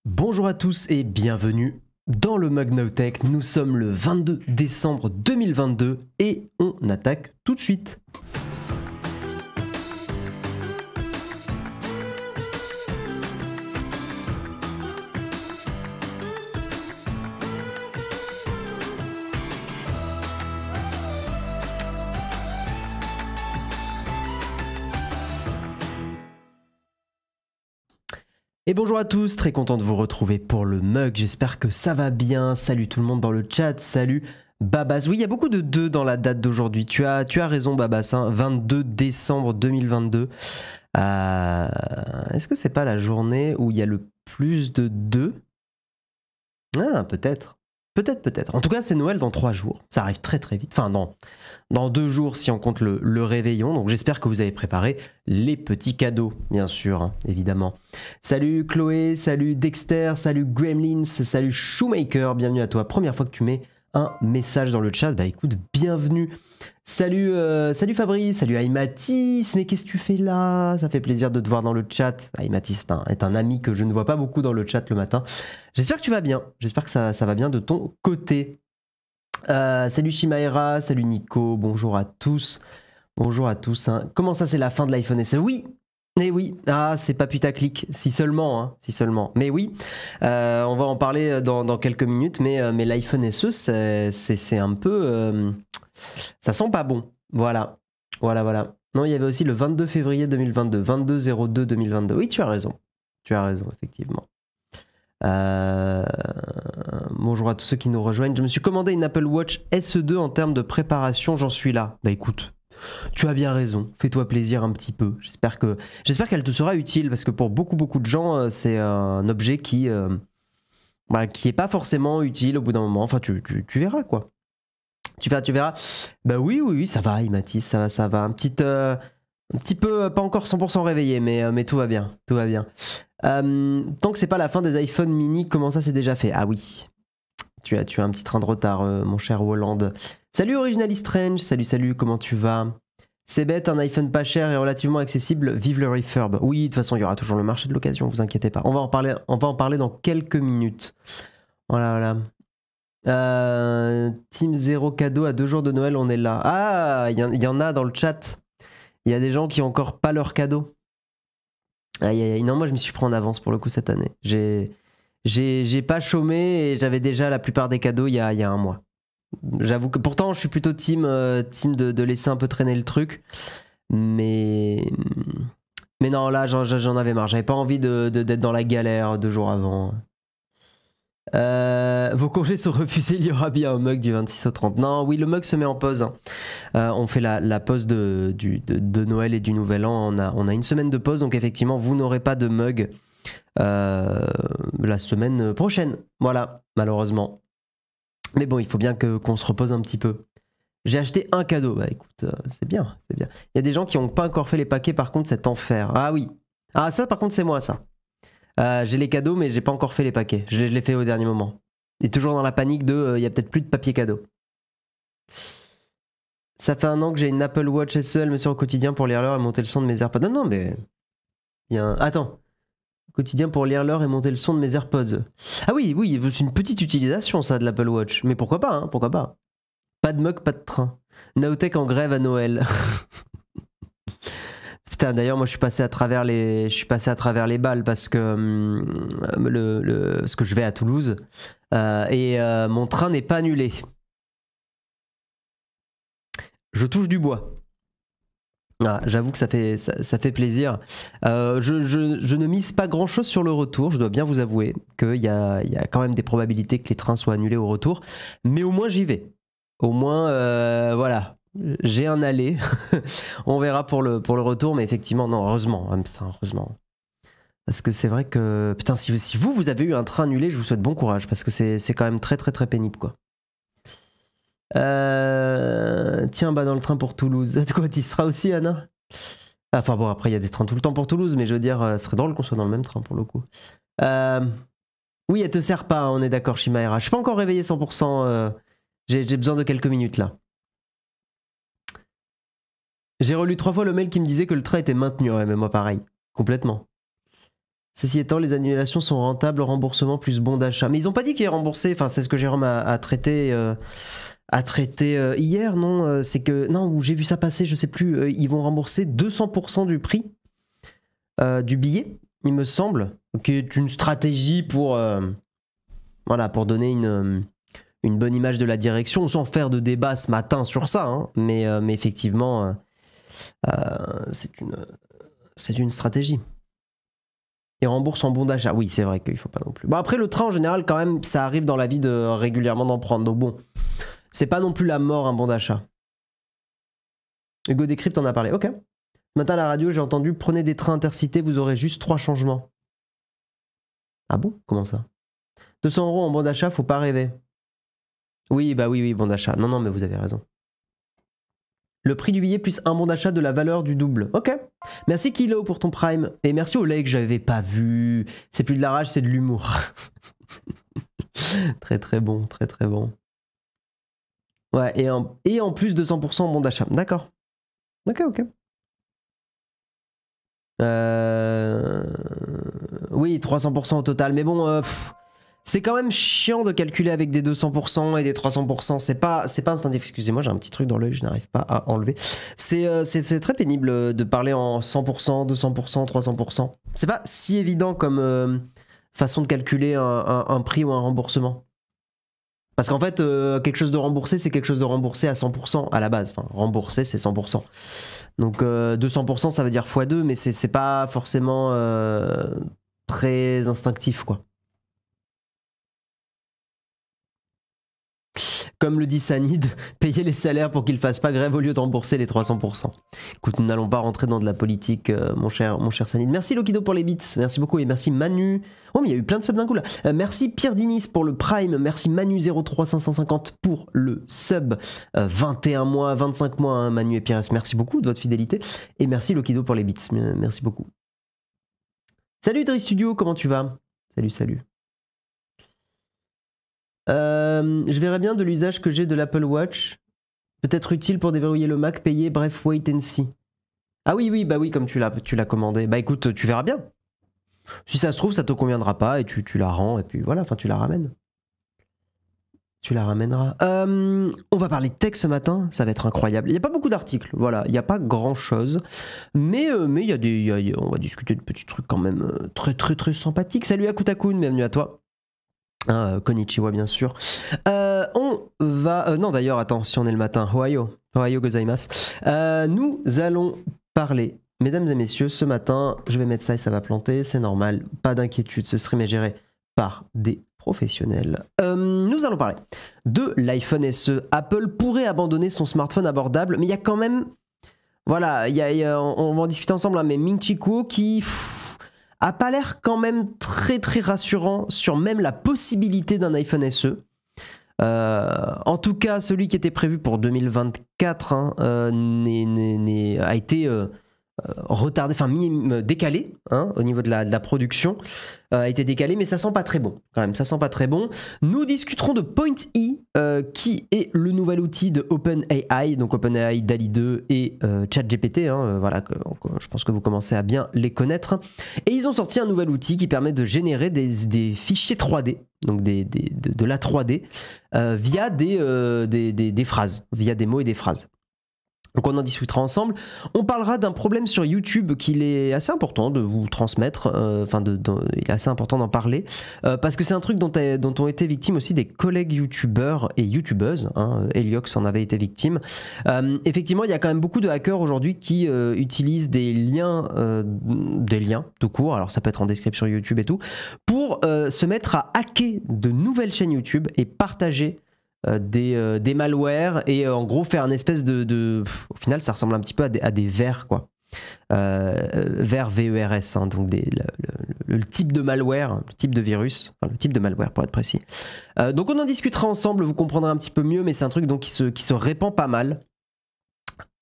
Bonjour à tous et bienvenue dans le Mug Now Tech. Nous sommes le 22 décembre 2022 et on attaque tout de suite. Et bonjour à tous, très content de vous retrouver pour le mug, j'espère que ça va bien. Salut tout le monde dans le chat, salut Babas. Oui, il y a beaucoup de 2 dans la date d'aujourd'hui, tu as raison Babas, hein, 22 décembre 2022. Est-ce que c'est pas la journée où il y a le plus de 2? Ah, peut-être. Peut-être. En tout cas, c'est Noël dans 3 jours. Ça arrive très très vite. Enfin, dans 2 jours si on compte le réveillon. Donc j'espère que vous avez préparé les petits cadeaux, bien sûr, hein, évidemment. Salut Chloé, salut Dexter, salut Gremlins, salut Shoemaker, bienvenue à toi. Première fois que tu mets un message dans le chat, bah écoute, bienvenue. Salut Fabrice, salut Aimatis, mais qu'est-ce que tu fais là? Ça fait plaisir de te voir dans le chat. Aimatis est un ami que je ne vois pas beaucoup dans le chat le matin. J'espère que tu vas bien, j'espère que ça va bien de ton côté. Salut Shimaera, salut Nico, bonjour à tous. Bonjour à tous. Hein. Comment ça, c'est la fin de l'iPhone SE? Oui, et oui. Ah, c'est pas putaclic. Si seulement, hein, si seulement. Mais oui, on va en parler dans quelques minutes. Mais l'iPhone SE, c'est un peu... ça sent pas bon. Voilà. Non, il y avait aussi le 22 février 2022. 22/02/2022. Oui, tu as raison. Tu as raison, effectivement. Bonjour à tous ceux qui nous rejoignent. Je me suis commandé une Apple Watch SE2 en termes de préparation. J'en suis là. Bah écoute... Tu as bien raison, fais-toi plaisir un petit peu. J'espère qu'elle te sera utile parce que pour beaucoup de gens, c'est un objet qui est pas forcément utile au bout d'un moment. Enfin, tu verras quoi. Tu verras. Bah oui, ça va, Imatis, ça va. Un petit peu, pas encore 100% réveillé, mais tout va bien, tout va bien. Tant que c'est pas la fin des iPhone mini, comment ça c'est déjà fait? Ah oui, tu as un petit train de retard, mon cher Holland. Salut Originally Strange, salut, comment tu vas? C'est bête, un iPhone pas cher et relativement accessible, vive le refurb. Oui, de toute façon, il y aura toujours le marché de l'occasion, vous inquiétez pas. On va en parler dans quelques minutes. Voilà. Team 0 cadeau à 2 jours de Noël, on est là. Ah, il y en a dans le chat. Il y a des gens qui ont encore pas leur cadeau. Aïe. Non, moi je me suis pris en avance pour le coup cette année. J'ai pas chômé et j'avais déjà la plupart des cadeaux il y a un mois. J'avoue que pourtant je suis plutôt team de laisser un peu traîner le truc. Mais non, là j'en avais marre. J'avais pas envie d'être dans la galère 2 jours avant. Vos congés sont refusés, il y aura bien un mug du 26 au 30. Non, oui, le mug se met en pause. Hein. On fait la pause de Noël et du Nouvel An. On a une semaine de pause, donc effectivement, vous n'aurez pas de mug la semaine prochaine. Voilà, malheureusement. Mais bon, il faut bien qu'on se repose un petit peu. J'ai acheté un cadeau. Bah écoute, c'est bien. Il y a des gens qui n'ont pas encore fait les paquets, par contre, c'est enfer. Ah oui. Ah ça, par contre, c'est moi, ça. J'ai les cadeaux, mais j'ai pas encore fait les paquets. Je l'ai fait au dernier moment. Et toujours dans la panique de, il y a peut-être plus de papier cadeau. Ça fait 1 an que j'ai une Apple Watch SE, elle me sert au quotidien pour lire l'heure et monter le son de mes AirPods. Non, mais... Attends. Quotidien pour lire l'heure et monter le son de mes AirPods. Ah oui, c'est une petite utilisation ça de l'Apple Watch. Mais pourquoi pas, hein, pourquoi pas. Pas de mug, pas de train. Nowtech en grève à Noël. Putain, d'ailleurs, moi je suis passé à travers les balles parce que parce que je vais à Toulouse et mon train n'est pas annulé. Je touche du bois. Ah, j'avoue que ça fait plaisir. Je ne mise pas grand chose sur le retour. Je dois bien vous avouer qu'il y a quand même des probabilités que les trains soient annulés au retour. Mais au moins j'y vais. Au moins, voilà. J'ai un aller. On verra pour le retour. Mais effectivement, non, heureusement. Putain, heureusement. Parce que c'est vrai que... Putain, si vous avez eu un train annulé, je vous souhaite bon courage. Parce que c'est quand même très pénible, quoi. Tiens, bah dans le train pour Toulouse. Quoi, tu y seras aussi, Anna? Enfin bon, après, il y a des trains tout le temps pour Toulouse, mais je veux dire, ce serait drôle qu'on soit dans le même train pour le coup. Oui, elle te sert pas, hein, on est d'accord, Shimaera. Je suis pas encore réveillé 100%. J'ai besoin de quelques minutes là. J'ai relu 3 fois le mail qui me disait que le train était maintenu. Ouais, mais moi pareil. Complètement. Ceci étant, les annulations sont rentables, remboursement plus bon d'achat. Mais ils n'ont pas dit qu'ils remboursaient, enfin c'est ce que Jérôme a traité, hier, non c'est que, non, où j'ai vu ça passer, je sais plus, ils vont rembourser 200% du prix du billet, il me semble, qui est une stratégie pour, voilà, pour donner une bonne image de la direction, sans faire de débat ce matin sur ça, hein, mais effectivement, c'est une stratégie. Et rembourse en bon d'achat. Oui, c'est vrai qu'il faut pas non plus. Bon, après, le train, en général, quand même, ça arrive dans la vie de régulièrement d'en prendre. Donc bon, c'est pas non plus la mort, un bon d'achat. Hugo Décrypte en a parlé. Ok. Ce matin à la radio, j'ai entendu, prenez des trains intercités, vous aurez juste 3 changements. Ah bon? Comment ça? 200 € en bon d'achat, faut pas rêver. Oui, bah oui, bon d'achat. Non, mais vous avez raison. Le prix du billet plus un bon d'achat de la valeur du double. Ok. Merci Kilo pour ton prime. Et merci au like, j'avais pas vu. C'est plus de la rage, c'est de l'humour. Très très bon, très très bon. Ouais, et en plus 200% en bon d'achat. D'accord. Ok. Oui, 300% au total. Mais bon, c'est quand même chiant de calculer avec des 200% et des 300%. C'est pas instinctif. Excusez-moi, j'ai un petit truc dans l'œil, je n'arrive pas à enlever. C'est très pénible de parler en 100%, 200%, 300%. C'est pas si évident comme façon de calculer un prix ou un remboursement. Parce qu'en fait, quelque chose de remboursé, c'est quelque chose de remboursé à 100% à la base. Enfin, remboursé, c'est 100%. Donc 200%, ça veut dire x2, mais c'est pas forcément très instinctif, quoi. Comme le dit Sanid, payer les salaires pour qu'ils fassent pas grève au lieu de rembourser les 300%. Écoute, nous n'allons pas rentrer dans de la politique, mon cher Sanid. Merci Lokido pour les bits, merci beaucoup, et merci Manu. Oh, mais il y a eu plein de subs d'un coup là. Merci Pierre Dinis pour le Prime, merci Manu03550 pour le sub. 21 mois, 25 mois, hein, Manu et Pierre, merci beaucoup de votre fidélité. Et merci Lokido pour les bits, merci beaucoup. Salut Dri Studio, comment tu vas? Salut. Je verrais bien de l'usage que j'ai de l'Apple Watch. Peut-être utile pour déverrouiller le Mac, payer, bref, wait and see. Ah oui, bah oui, comme tu l'as commandé. Bah écoute, tu verras bien. Si ça se trouve, ça te conviendra pas et tu la rends et puis voilà, enfin tu la ramènes. Tu la ramèneras. On va parler de tech ce matin, ça va être incroyable. Il n'y a pas beaucoup d'articles, voilà, il n'y a pas grand chose. Mais il y a on va discuter de petits trucs quand même très sympathiques. Salut Akutakun, bienvenue à toi. Konnichiwa bien sûr. On va... non d'ailleurs, attends, si on est le matin. Ohio gozaimasu. Nous allons parler, mesdames et messieurs, ce matin, je vais mettre ça et ça va planter, c'est normal, pas d'inquiétude, ce stream est géré par des professionnels. Nous allons parler de l'iPhone SE. Apple pourrait abandonner son smartphone abordable, mais il y a quand même... Voilà, on va en discuter ensemble, hein, mais Ming Chi Kuo qui... a pas l'air quand même très rassurant sur même la possibilité d'un iPhone SE. En tout cas, celui qui était prévu pour 2024 hein, a été retardé, enfin décalé hein, au niveau de la production. A été décalé, mais ça sent pas très bon quand même, ça sent pas très bon. Nous discuterons de Point.E, qui est le nouvel outil de OpenAI, donc OpenAI DALL-E 2 et ChatGPT, hein, voilà, je pense que vous commencez à bien les connaître. Et ils ont sorti un nouvel outil qui permet de générer des fichiers 3D, donc de la 3D, via des phrases, via des mots et des phrases. Donc on en discutera ensemble. On parlera d'un problème sur YouTube qu'il est assez important de vous transmettre, il est assez important d'en parler, parce que c'est un truc dont ont été victimes aussi des collègues youtubeurs et youtubeuses, hein, Eliox en avait été victime. Effectivement, il y a quand même beaucoup de hackers aujourd'hui qui utilisent des liens tout court, alors ça peut être en description YouTube et tout, pour se mettre à hacker de nouvelles chaînes YouTube et partager des malwares et en gros faire une espèce au final ça ressemble un petit peu à des vers quoi, vers VERS hein, donc le type de malware, le type de virus, enfin le type de malware pour être précis. Donc on en discutera ensemble, vous comprendrez un petit peu mieux, mais c'est un truc donc qui se répand pas mal.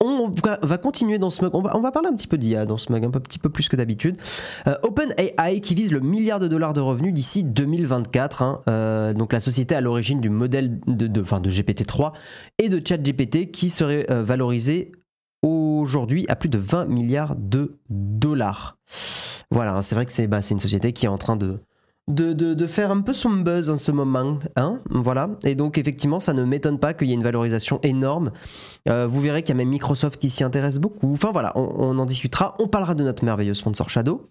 On va continuer dans ce mug, on va parler un petit peu d'IA dans ce mug, un petit peu plus que d'habitude. OpenAI qui vise le $1 milliard de revenus d'ici 2024. Hein. Donc la société à l'origine du modèle de GPT-3 et de ChatGPT qui serait valorisé aujourd'hui à plus de 20 milliards de dollars. Voilà, c'est vrai que c'est une société qui est en train de faire un peu son buzz en ce moment, hein, voilà. Et donc effectivement, ça ne m'étonne pas qu'il y ait une valorisation énorme. Vous verrez qu'il y a même Microsoft qui s'y intéresse beaucoup. Enfin voilà, on en discutera. On parlera de notre merveilleux sponsor Shadow.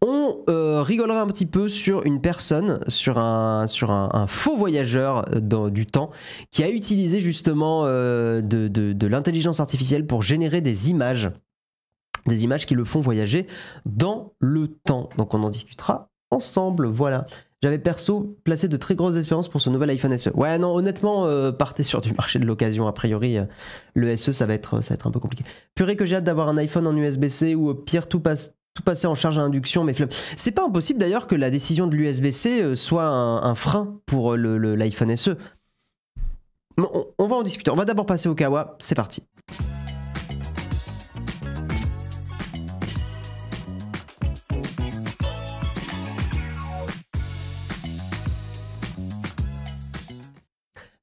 On rigolera un petit peu sur une personne, sur un faux voyageur du temps qui a utilisé justement de l'intelligence artificielle pour générer des images qui le font voyager dans le temps. Donc on en discutera ensemble, voilà. J'avais perso placé de très grosses espérances pour ce nouvel iPhone SE. Ouais, non, honnêtement, partez sur du marché de l'occasion. A priori, le SE, ça va être un peu compliqué. Purée que j'ai hâte d'avoir un iPhone en USB-C ou au pire tout passer en charge à induction, mais flemme. C'est pas impossible d'ailleurs que la décision de l'USB-C soit un frein pour l'iPhone SE. On va en discuter. On va d'abord passer au Kawa. C'est parti.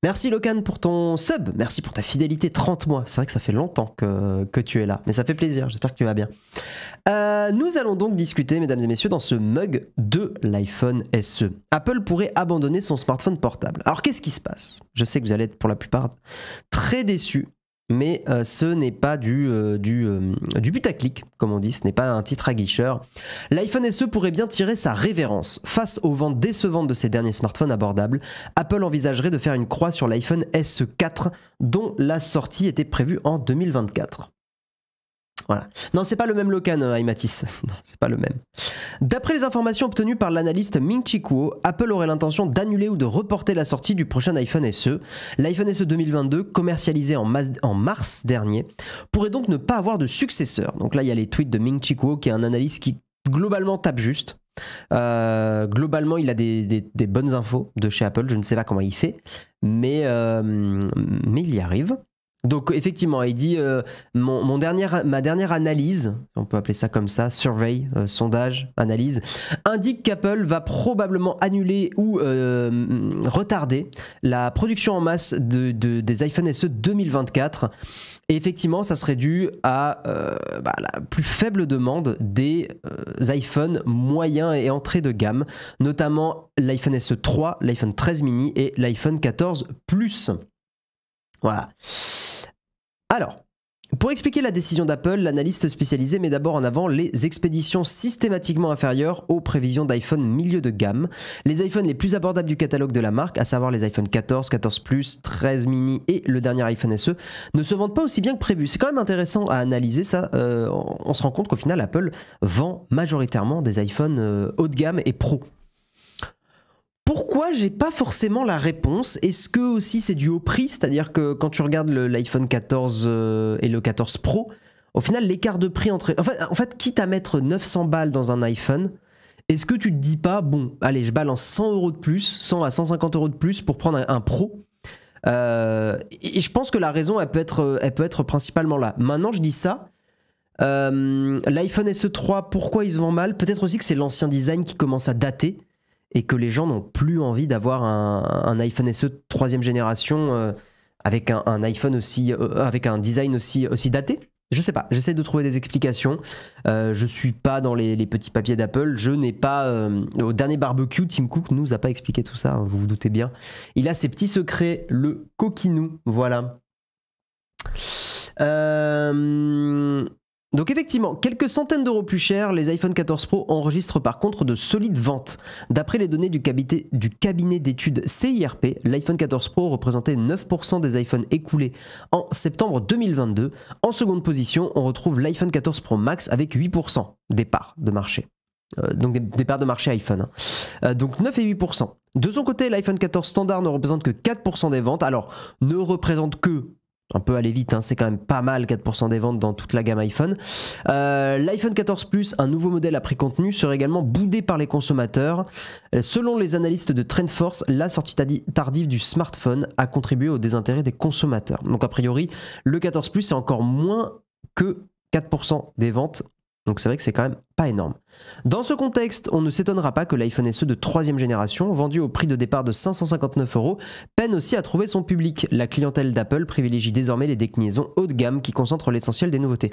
Merci Locan pour ton sub, merci pour ta fidélité, 30 mois. C'est vrai que ça fait longtemps que tu es là, mais ça fait plaisir, j'espère que tu vas bien. Nous allons donc discuter, mesdames et messieurs, dans ce mug de l'iPhone SE. Apple pourrait abandonner son smartphone portable. Alors qu'est-ce qui se passe? Je sais que vous allez être pour la plupart très déçus, mais ce n'est pas du putaclic, comme on dit, ce n'est pas un titre aguicheur. L'iPhone SE pourrait bien tirer sa révérence. Face aux ventes décevantes de ces derniers smartphones abordables, Apple envisagerait de faire une croix sur l'iPhone SE 4, dont la sortie était prévue en 2024. Voilà. Non, c'est pas le même Locan, iMatis. Non, c'est pas le même. D'après les informations obtenues par l'analyste Ming-Chi Kuo, Apple aurait l'intention d'annuler ou de reporter la sortie du prochain iPhone SE. L'iPhone SE 2022, commercialisé en mars dernier, pourrait donc ne pas avoir de successeur. Donc là, il y a les tweets de Ming-Chi Kuo, qui est un analyste qui globalement tape juste. Globalement, il a des bonnes infos de chez Apple. Je ne sais pas comment il fait, mais il y arrive. Donc effectivement, il dit ma dernière analyse, on peut appeler ça comme ça, survey, sondage, analyse, indique qu'Apple va probablement annuler ou retarder la production en masse des iPhone SE 2024. Et effectivement, ça serait dû à la plus faible demande des iPhones moyens et entrée de gamme, notamment l'iPhone SE 3, l'iPhone 13 mini et l'iPhone 14 Plus. Voilà. Alors, pour expliquer la décision d'Apple, l'analyste spécialisé met d'abord en avant les expéditions systématiquement inférieures aux prévisions d'iPhone milieu de gamme. Les iPhones les plus abordables du catalogue de la marque, à savoir les iPhone 14, 14 Plus, 13 mini et le dernier iPhone SE, ne se vendent pas aussi bien que prévu. C'est quand même intéressant à analyser ça. On se rend compte qu'au final, Apple vend majoritairement des iPhones haut de gamme et pro. Pourquoi j'ai pas forcément la réponse? Est-ce que aussi c'est dû au prix? C'est-à-dire que quand tu regardes l'iPhone 14 et le 14 Pro, au final l'écart de prix entre... En fait, quitte à mettre 900 balles dans un iPhone, est-ce que tu te dis pas, bon, allez, je balance 100 euros de plus, 100 à 150 euros de plus pour prendre un Pro et je pense que la raison, elle peut être principalement là. Maintenant, je dis ça, l'iPhone SE 3, pourquoi il se vend mal? Peut-être aussi que c'est l'ancien design qui commence à dater et que les gens n'ont plus envie d'avoir un iPhone SE 3e génération avec un iPhone aussi, avec un design aussi daté. Je sais pas, j'essaie de trouver des explications. Je suis pas dans les petits papiers d'Apple. Je n'ai pas... au dernier barbecue, Tim Cook nous a pas expliqué tout ça, hein, vous vous doutez bien. Il a ses petits secrets, le coquinou, voilà. Donc effectivement, quelques centaines d'euros plus cher, les iPhone 14 Pro enregistrent par contre de solides ventes. D'après les données du cabinet d'études CIRP, l'iPhone 14 Pro représentait 9% des iPhones écoulés en septembre 2022. En seconde position, on retrouve l'iPhone 14 Pro Max avec 8% des parts de marché. Donc des parts de marché iPhone. Donc 9 et 8%. De son côté, l'iPhone 14 standard ne représente que 4% des ventes. Alors, ne représente que... Un peu aller vite, hein, c'est quand même pas mal, 4% des ventes dans toute la gamme iPhone. L'iPhone 14 Plus, un nouveau modèle à prix contenu, serait également boudé par les consommateurs. Selon les analystes de TrendForce, la sortie tardive du smartphone a contribué au désintérêt des consommateurs. Donc a priori, le 14 Plus, c'est encore moins que 4% des ventes Donc c'est vrai que c'est quand même pas énorme. Dans ce contexte, on ne s'étonnera pas que l'iPhone SE de 3e génération, vendu au prix de départ de 559 €, peine aussi à trouver son public. La clientèle d'Apple privilégie désormais les déclinaisons haut de gamme qui concentrent l'essentiel des nouveautés.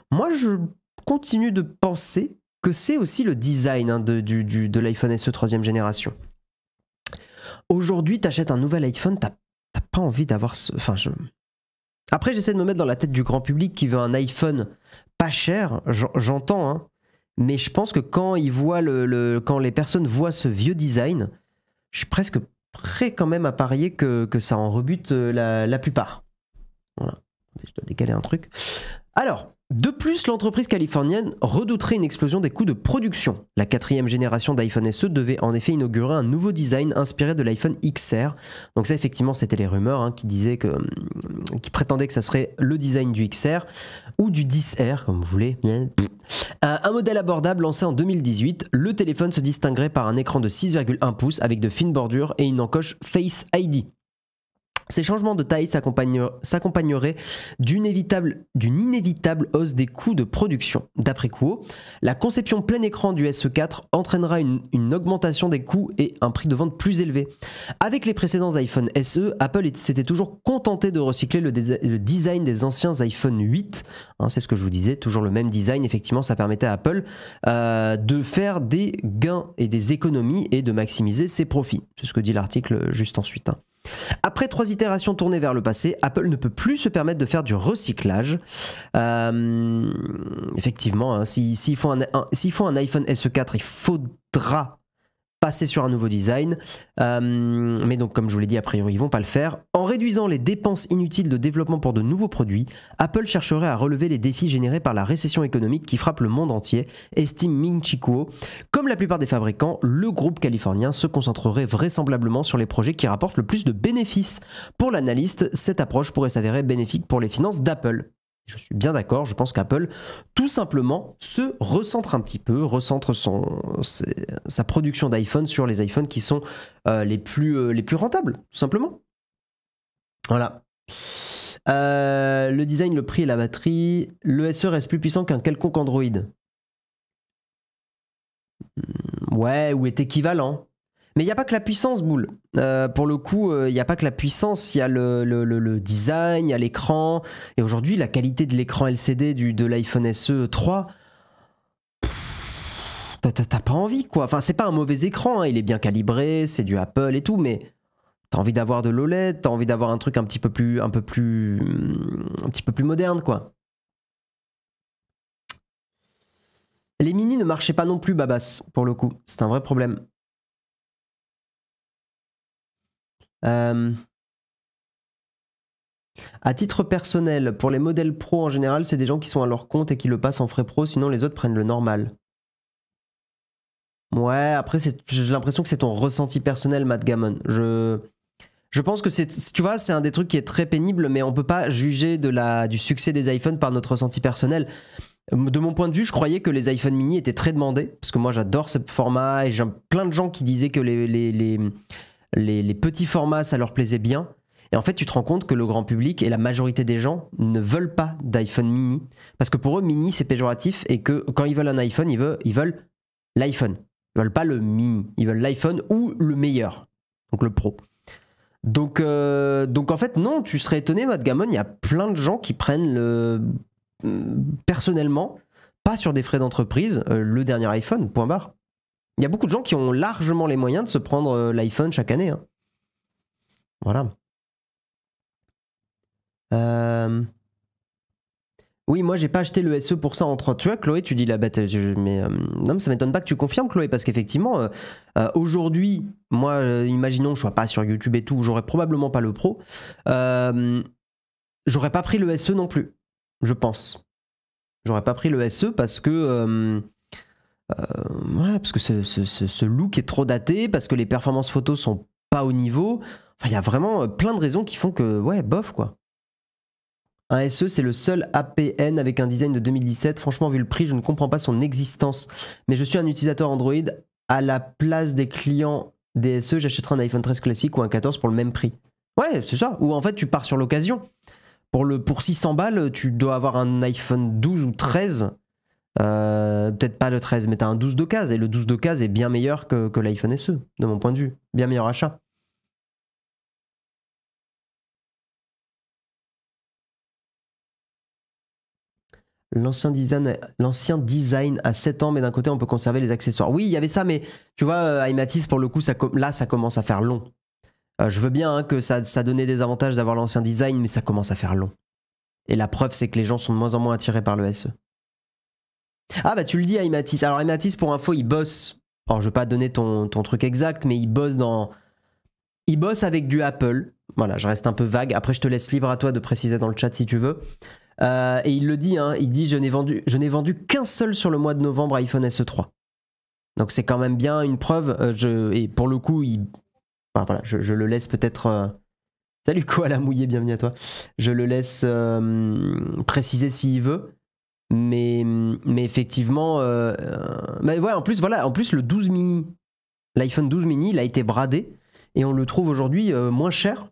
Moi, je continue de penser que c'est aussi le design de l'iPhone SE 3e génération. Aujourd'hui, t'achètes un nouvel iPhone, t'as pas envie d'avoir ce... Enfin, Après, j'essaie de me mettre dans la tête du grand public qui veut un iPhone pas cher, j'entends, hein, mais je pense que quand quand les personnes voient ce vieux design, je suis presque prêt quand même à parier que ça en rebute la plupart. Voilà, je dois décaler un truc. Alors, de plus, l'entreprise californienne redouterait une explosion des coûts de production. La 4e génération d'iPhone SE devait en effet inaugurer un nouveau design inspiré de l'iPhone XR. Donc ça, effectivement, c'était les rumeurs qui disaient qui prétendaient que ça serait le design du XR ou du 10R, comme vous voulez. Un modèle abordable lancé en 2018, le téléphone se distinguerait par un écran de 6,1 pouces avec de fines bordures et une encoche Face ID. Ces changements de taille s'accompagneraient d'une inévitable hausse des coûts de production. D'après Kuo, la conception plein écran du SE4 entraînera une augmentation des coûts et un prix de vente plus élevé. Avec les précédents iPhone SE, Apple s'était toujours contenté de recycler le design des anciens iPhone 8. C'est ce que je vous disais, toujours le même design. Effectivement, ça permettait à Apple de faire des gains et des économies et de maximiser ses profits. C'est ce que dit l'article juste ensuite. Après 3 itérations tournées vers le passé, Apple ne peut plus se permettre de faire du recyclage. Effectivement, s'ils font un iPhone SE4, il faudra passer sur un nouveau design. Mais donc, comme je vous l'ai dit, a priori, ils vont pas le faire. En réduisant les dépenses inutiles de développement pour de nouveaux produits, Apple chercherait à relever les défis générés par la récession économique qui frappe le monde entier, estime Ming-Chi Kuo. Comme la plupart des fabricants, le groupe californien se concentrerait vraisemblablement sur les projets qui rapportent le plus de bénéfices. Pour l'analyste, cette approche pourrait s'avérer bénéfique pour les finances d'Apple. Je suis bien d'accord, je pense qu'Apple, tout simplement, se recentre un petit peu, recentre sa production d'iPhone sur les iPhones qui sont les plus rentables, tout simplement. Voilà. Le design, le prix et la batterie. Le SE reste plus puissant qu'un quelconque Android. Ouais, ou est équivalent. Mais il n'y a pas que la puissance, boule. Pour le coup, il n'y a pas que la puissance, il y a le design, il y a l'écran. Et aujourd'hui, la qualité de l'écran LCD de l'iPhone SE 3, t'as pas envie, quoi. Enfin, c'est pas un mauvais écran, il est bien calibré, c'est du Apple et tout, mais t'as envie d'avoir de l'OLED, t'as envie d'avoir un truc un petit peu plus moderne, quoi. Les mini ne marchaient pas non plus, Babas, pour le coup. C'est un vrai problème. À titre personnel, pour les modèles pro en général, c'est des gens qui sont à leur compte et qui le passent en frais pro, sinon les autres prennent le normal. Ouais, après, j'ai l'impression que c'est ton ressenti personnel, Matt Gammon. Je pense que tu vois, c'est un des trucs qui est très pénible, mais on peut pas juger du succès des iPhones par notre ressenti personnel. De mon point de vue, je croyais que les iPhone mini étaient très demandés, parce que moi j'adore ce format, et j'ai plein de gens qui disaient que les petits formats, ça leur plaisait bien. Et en fait, tu te rends compte que le grand public et la majorité des gens ne veulent pas d'iPhone mini. Parce que pour eux, mini, c'est péjoratif et que quand ils veulent un iPhone, ils veulent l'iPhone. Ils veulent pas le mini. Ils veulent l'iPhone ou le meilleur. Donc le pro. Donc en fait, non, tu serais étonné, Matt Gammon, il y a plein de gens qui prennent personnellement, pas sur des frais d'entreprise, le dernier iPhone, point barre. Il y a beaucoup de gens qui ont largement les moyens de se prendre l'iPhone chaque année. Hein. Voilà. Oui, moi j'ai pas acheté le SE pour ça en 30. Tu vois, Chloé, tu dis la bête. Mais non, mais ça m'étonne pas que tu confirmes, Chloé, parce qu'effectivement, aujourd'hui, moi, imaginons que je sois pas sur YouTube et tout, j'aurais probablement pas le Pro. J'aurais pas pris le SE non plus, je pense. J'aurais pas pris le SE parce que. Ouais, parce que ce look est trop daté, parce que les performances photos sont pas au niveau. Enfin, il y a vraiment plein de raisons qui font que, ouais, bof, quoi. Un SE, c'est le seul APN avec un design de 2017. Franchement, vu le prix, je ne comprends pas son existence. Mais je suis un utilisateur Android. À la place des clients des SE, j'achèterai un iPhone 13 classique ou un 14 pour le même prix. Ouais, c'est ça. Ou en fait, tu pars sur l'occasion. Pour 600 balles, tu dois avoir un iPhone 12 ou 13 Peut-être pas le 13, mais t'as un 12 d'occasion. Et le 12 d'occasion est bien meilleur que l'iPhone SE, de mon point de vue. Bien meilleur achat. L'ancien design a 7 ans, mais d'un côté, on peut conserver les accessoires. Oui, il y avait ça, mais tu vois, iMatis, pour le coup, là, ça commence à faire long. Je veux bien que ça donnait des avantages d'avoir l'ancien design, mais ça commence à faire long. Et la preuve, c'est que les gens sont de moins en moins attirés par le SE. Ah bah tu le dis, iMatis. Alors iMatis, pour info, il bosse. Alors je vais pas donner ton truc exact, mais il bosse avec du Apple. Voilà, je reste un peu vague. Après, je te laisse libre à toi de préciser dans le chat si tu veux. Et il le dit, hein, il dit je n'ai vendu qu'un seul sur le mois de novembre iPhone SE3. Donc c'est quand même bien une preuve. Et pour le coup, enfin, voilà, je le laisse peut-être. Salut Koala Mouillé, bienvenue à toi. Je le laisse préciser s'il veut. Mais effectivement, ouais, en plus le 12 mini, l'iPhone 12 mini, il a été bradé et on le trouve aujourd'hui moins cher,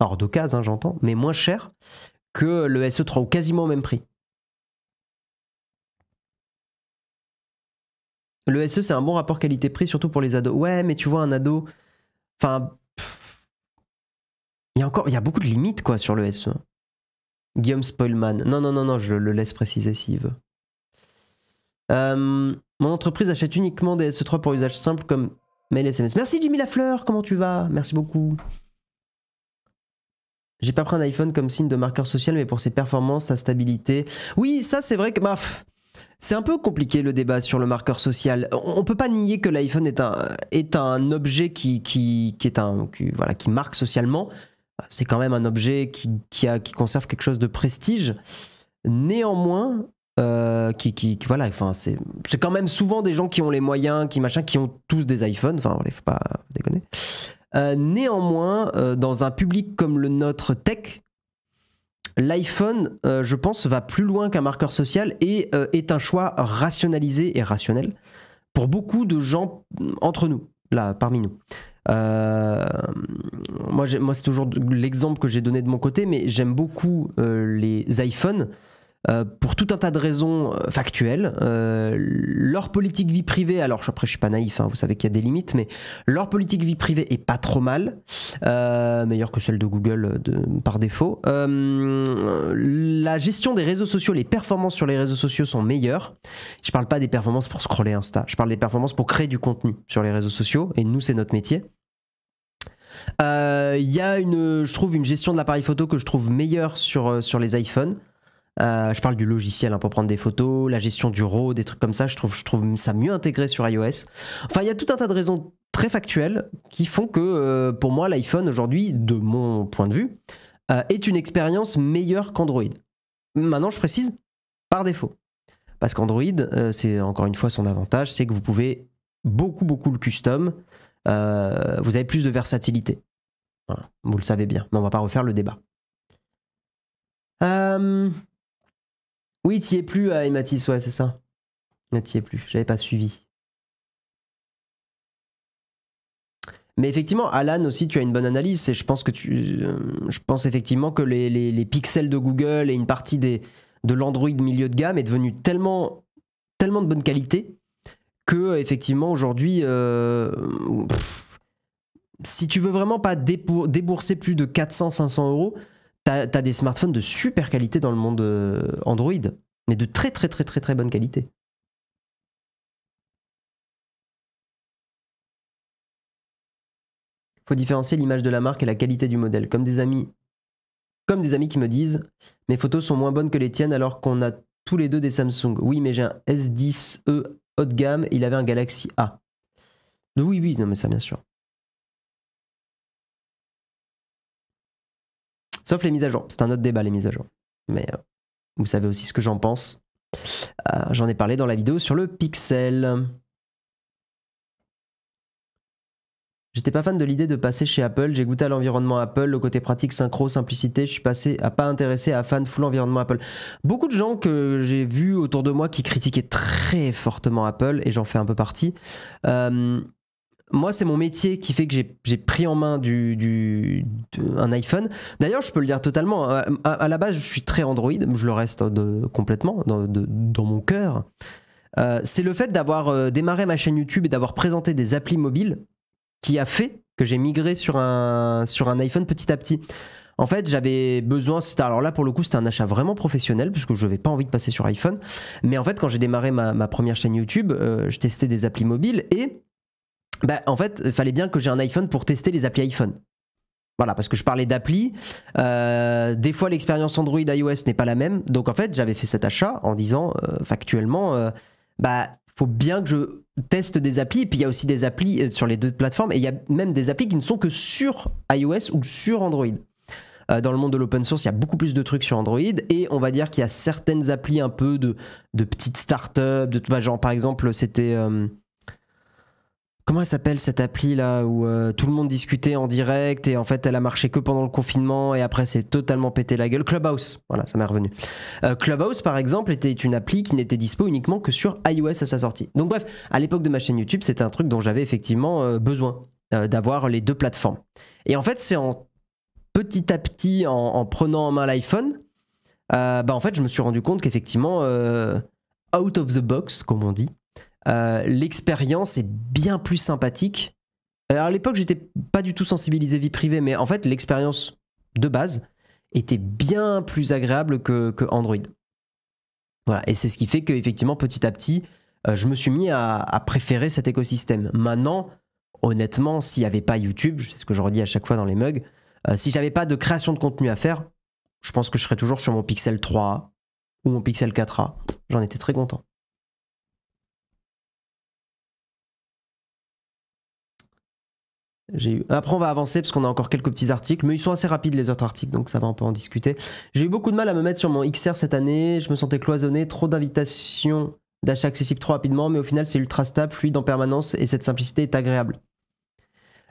alors d'occasion, hein, j'entends, mais moins cher que le SE3 ou quasiment au même prix. Le SE, c'est un bon rapport qualité-prix, surtout pour les ados. Ouais, mais tu vois, un ado, enfin, il y a beaucoup de limites quoi sur le SE. Guillaume Spoilman. Non, je le laisse préciser s'il veut. Mon entreprise achète uniquement des SE3 pour usage simple comme mail SMS. Merci Jimmy Lafleur, comment tu vas? Merci beaucoup. J'ai pas pris un iPhone comme signe de marqueur social, mais pour ses performances, sa stabilité. Oui, ça c'est vrai que c'est un peu compliqué le débat sur le marqueur social. On peut pas nier que l'iPhone est un objet qui marque socialement. C'est quand même un objet qui conserve quelque chose de prestige. Néanmoins, voilà, enfin c'est quand même souvent des gens qui ont les moyens, qui ont tous des iPhones. Enfin, il faut pas déconner. Néanmoins, dans un public comme le nôtre tech, l'iPhone, je pense, va plus loin qu'un marqueur social et est un choix rationalisé et rationnel pour beaucoup de gens entre nous, là, parmi nous. Moi, c'est toujours l'exemple que j'ai donné de mon côté, mais j'aime beaucoup les iPhones pour tout un tas de raisons factuelles. Leur politique vie privée, alors après je suis pas naïf, hein, vous savez qu'il y a des limites, mais leur politique vie privée est pas trop mal, meilleure que celle de Google par défaut. La gestion des réseaux sociaux, les performances sur les réseaux sociaux sont meilleures. Je parle pas des performances pour scroller Insta, je parle des performances pour créer du contenu sur les réseaux sociaux, et nous c'est notre métier. Il y a je trouve une gestion de l'appareil photo que je trouve meilleure sur les iPhones. Je parle du logiciel hein, pour prendre des photos, la gestion du RAW, des trucs comme ça, je trouve ça mieux intégré sur iOS. Enfin, il y a tout un tas de raisons très factuelles qui font que pour moi, l'iPhone aujourd'hui, de mon point de vue, est une expérience meilleure qu'Android. Maintenant, je précise, par défaut. Parce qu'Android, c'est encore une fois son avantage, c'est que vous pouvez beaucoup le custom, vous avez plus de versatilité. Voilà, vous le savez bien, mais on va pas refaire le débat. Oui, t'y es plus, Ematis, ouais, c'est ça. T'y es plus, j'avais pas suivi. Mais effectivement, Alan aussi, tu as une bonne analyse. Et je pense effectivement que les pixels de Google et une partie de l'Android milieu de gamme est devenue tellement de bonne qualité que effectivement aujourd'hui, si tu veux vraiment pas débourser plus de 400-500 euros, t'as des smartphones de super qualité dans le monde Android, mais de très bonne qualité. Faut différencier l'image de la marque et la qualité du modèle. Comme des amis qui me disent mes photos sont moins bonnes que les tiennes alors qu'on a tous les deux des Samsung. Oui, mais j'ai un S10e haut de gamme, il avait un Galaxy A. Oui, non mais ça bien sûr. Sauf les mises à jour. C'est un autre débat, les mises à jour. Mais vous savez aussi ce que j'en pense. J'en ai parlé dans la vidéo sur le Pixel. J'étais pas fan de l'idée de passer chez Apple. J'ai goûté à l'environnement Apple, le côté pratique, synchro, simplicité. Je suis passé à pas intéressé à fan full environnement Apple. Beaucoup de gens que j'ai vus autour de moi qui critiquaient très fortement Apple, et j'en fais un peu partie, moi, c'est mon métier qui fait que j'ai pris en main un iPhone. D'ailleurs, je peux le dire totalement. À la base, je suis très Android. Je le reste complètement dans mon cœur. C'est le fait d'avoir démarré ma chaîne YouTube et d'avoir présenté des applis mobiles qui a fait que j'ai migré sur un iPhone petit à petit. En fait, j'avais besoin, alors là pour le coup c'était un achat vraiment professionnel puisque je n'avais pas envie de passer sur iPhone, mais en fait quand j'ai démarré ma première chaîne YouTube, je testais des applis mobiles et en fait il fallait bien que j'ai un iPhone pour tester les applis iPhone. Voilà, parce que je parlais d'appli, des fois l'expérience Android iOS n'est pas la même, donc en fait j'avais fait cet achat en disant factuellement, faut bien que je teste des applis, et puis il y a aussi des applis sur les deux plateformes, et il y a même des applis qui ne sont que sur iOS ou sur Android. Dans le monde de l'open source, il y a beaucoup plus de trucs sur Android, et on va dire qu'il y a certaines applis un peu de petites startups, genre par exemple c'était... comment elle s'appelle cette appli là où tout le monde discutait en direct et en fait elle a marché que pendant le confinement et après c'est totalement pété la gueule. Clubhouse, voilà, ça m'est revenu. Clubhouse par exemple était une appli qui n'était dispo uniquement que sur iOS à sa sortie. Donc bref, à l'époque de ma chaîne YouTube, c'était un truc dont j'avais effectivement besoin d'avoir les deux plateformes. Et en fait c'est petit à petit en prenant en main l'iPhone, en fait je me suis rendu compte qu'effectivement out of the box comme on dit, l'expérience est bien plus sympathique. Alors à l'époque, j'étais pas du tout sensibilisé vie privée, mais en fait, l'expérience de base était bien plus agréable que Android. Voilà, et c'est ce qui fait que effectivement, petit à petit, je me suis mis à préférer cet écosystème. Maintenant, honnêtement, s'il n'y avait pas YouTube, c'est ce que je redis à chaque fois dans les mugs, si j'avais pas de création de contenu à faire, je pense que je serais toujours sur mon Pixel 3A ou mon Pixel 4A. J'en étais très content. Après, on va avancer parce qu'on a encore quelques petits articles, mais ils sont assez rapides les autres articles, donc ça va, on peut en discuter. J'ai eu beaucoup de mal à me mettre sur mon XR cette année, je me sentais cloisonné, trop d'invitations d'achat accessibles trop rapidement, mais au final c'est ultra stable, fluide en permanence et cette simplicité est agréable.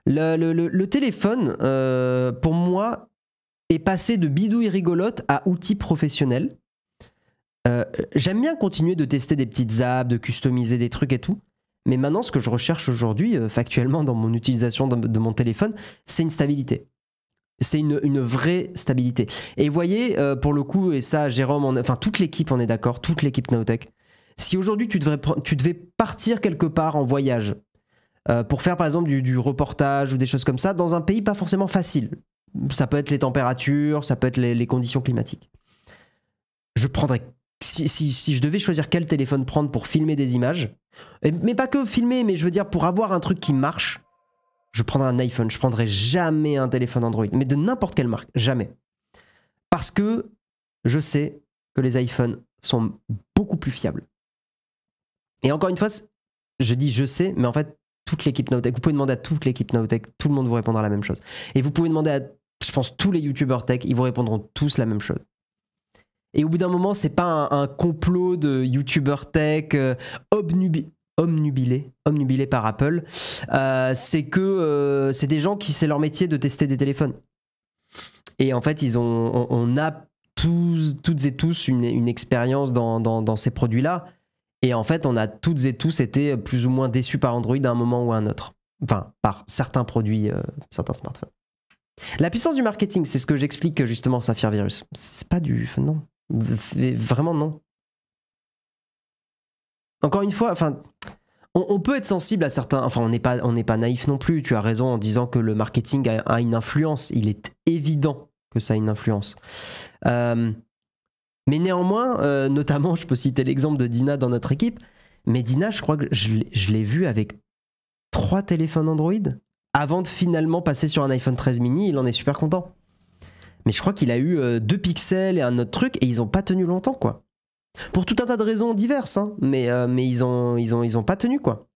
Le téléphone, pour moi, est passé de bidouille rigolote à outil professionnel. J'aime bien continuer de tester des petites apps, de customiser des trucs et tout. Mais maintenant, ce que je recherche aujourd'hui, factuellement, dans mon utilisation de mon téléphone, c'est une stabilité. C'est une vraie stabilité. Et vous voyez, pour le coup, et ça, Jérôme, enfin, toute l'équipe, on est d'accord, toute l'équipe Nowtech, si aujourd'hui, tu devais partir quelque part en voyage, pour faire, par exemple, du reportage ou des choses comme ça, dans un pays pas forcément facile, ça peut être les températures, ça peut être les conditions climatiques, je prendrais... Si je devais choisir quel téléphone prendre pour filmer des images, mais pas que filmer, mais je veux dire pour avoir un truc qui marche, je prendrais un iPhone. Je prendrais jamais un téléphone Android, mais de n'importe quelle marque, jamais. Parce que je sais que les iPhones sont beaucoup plus fiables. Et encore une fois, je dis je sais, mais en fait, toute l'équipe Nowtech, vous pouvez demander à toute l'équipe Nowtech, tout le monde vous répondra la même chose. Et vous pouvez demander à, je pense, tous les YouTubers tech, ils vous répondront tous la même chose. Et au bout d'un moment, c'est pas un complot de YouTubers tech omnubilé par Apple. C'est que c'est des gens qui, c'est leur métier de tester des téléphones. Et en fait, on a toutes et tous une expérience dans ces produits-là. Et en fait, on a toutes et tous été plus ou moins déçus par Android à un moment ou à un autre. Enfin, par certains produits, certains smartphones. La puissance du marketing, c'est ce que j'explique justement Sapphire Virus. C'est pas du... Non. Vraiment non. Encore une fois, enfin, on peut être sensible à certains... Enfin, on n'est pas naïf non plus, tu as raison en disant que le marketing a une influence. Il est évident que ça a une influence. Mais néanmoins, notamment, je peux citer l'exemple de Dina dans notre équipe, mais Dina, je crois que je l'ai vu avec 3 téléphones Android. Avant de finalement passer sur un iPhone 13 mini, il en est super content. Mais je crois qu'il a eu 2 pixels et un autre truc et ils ont pas tenu longtemps, quoi. Pour tout un tas de raisons diverses, hein, mais ils ont pas tenu, quoi.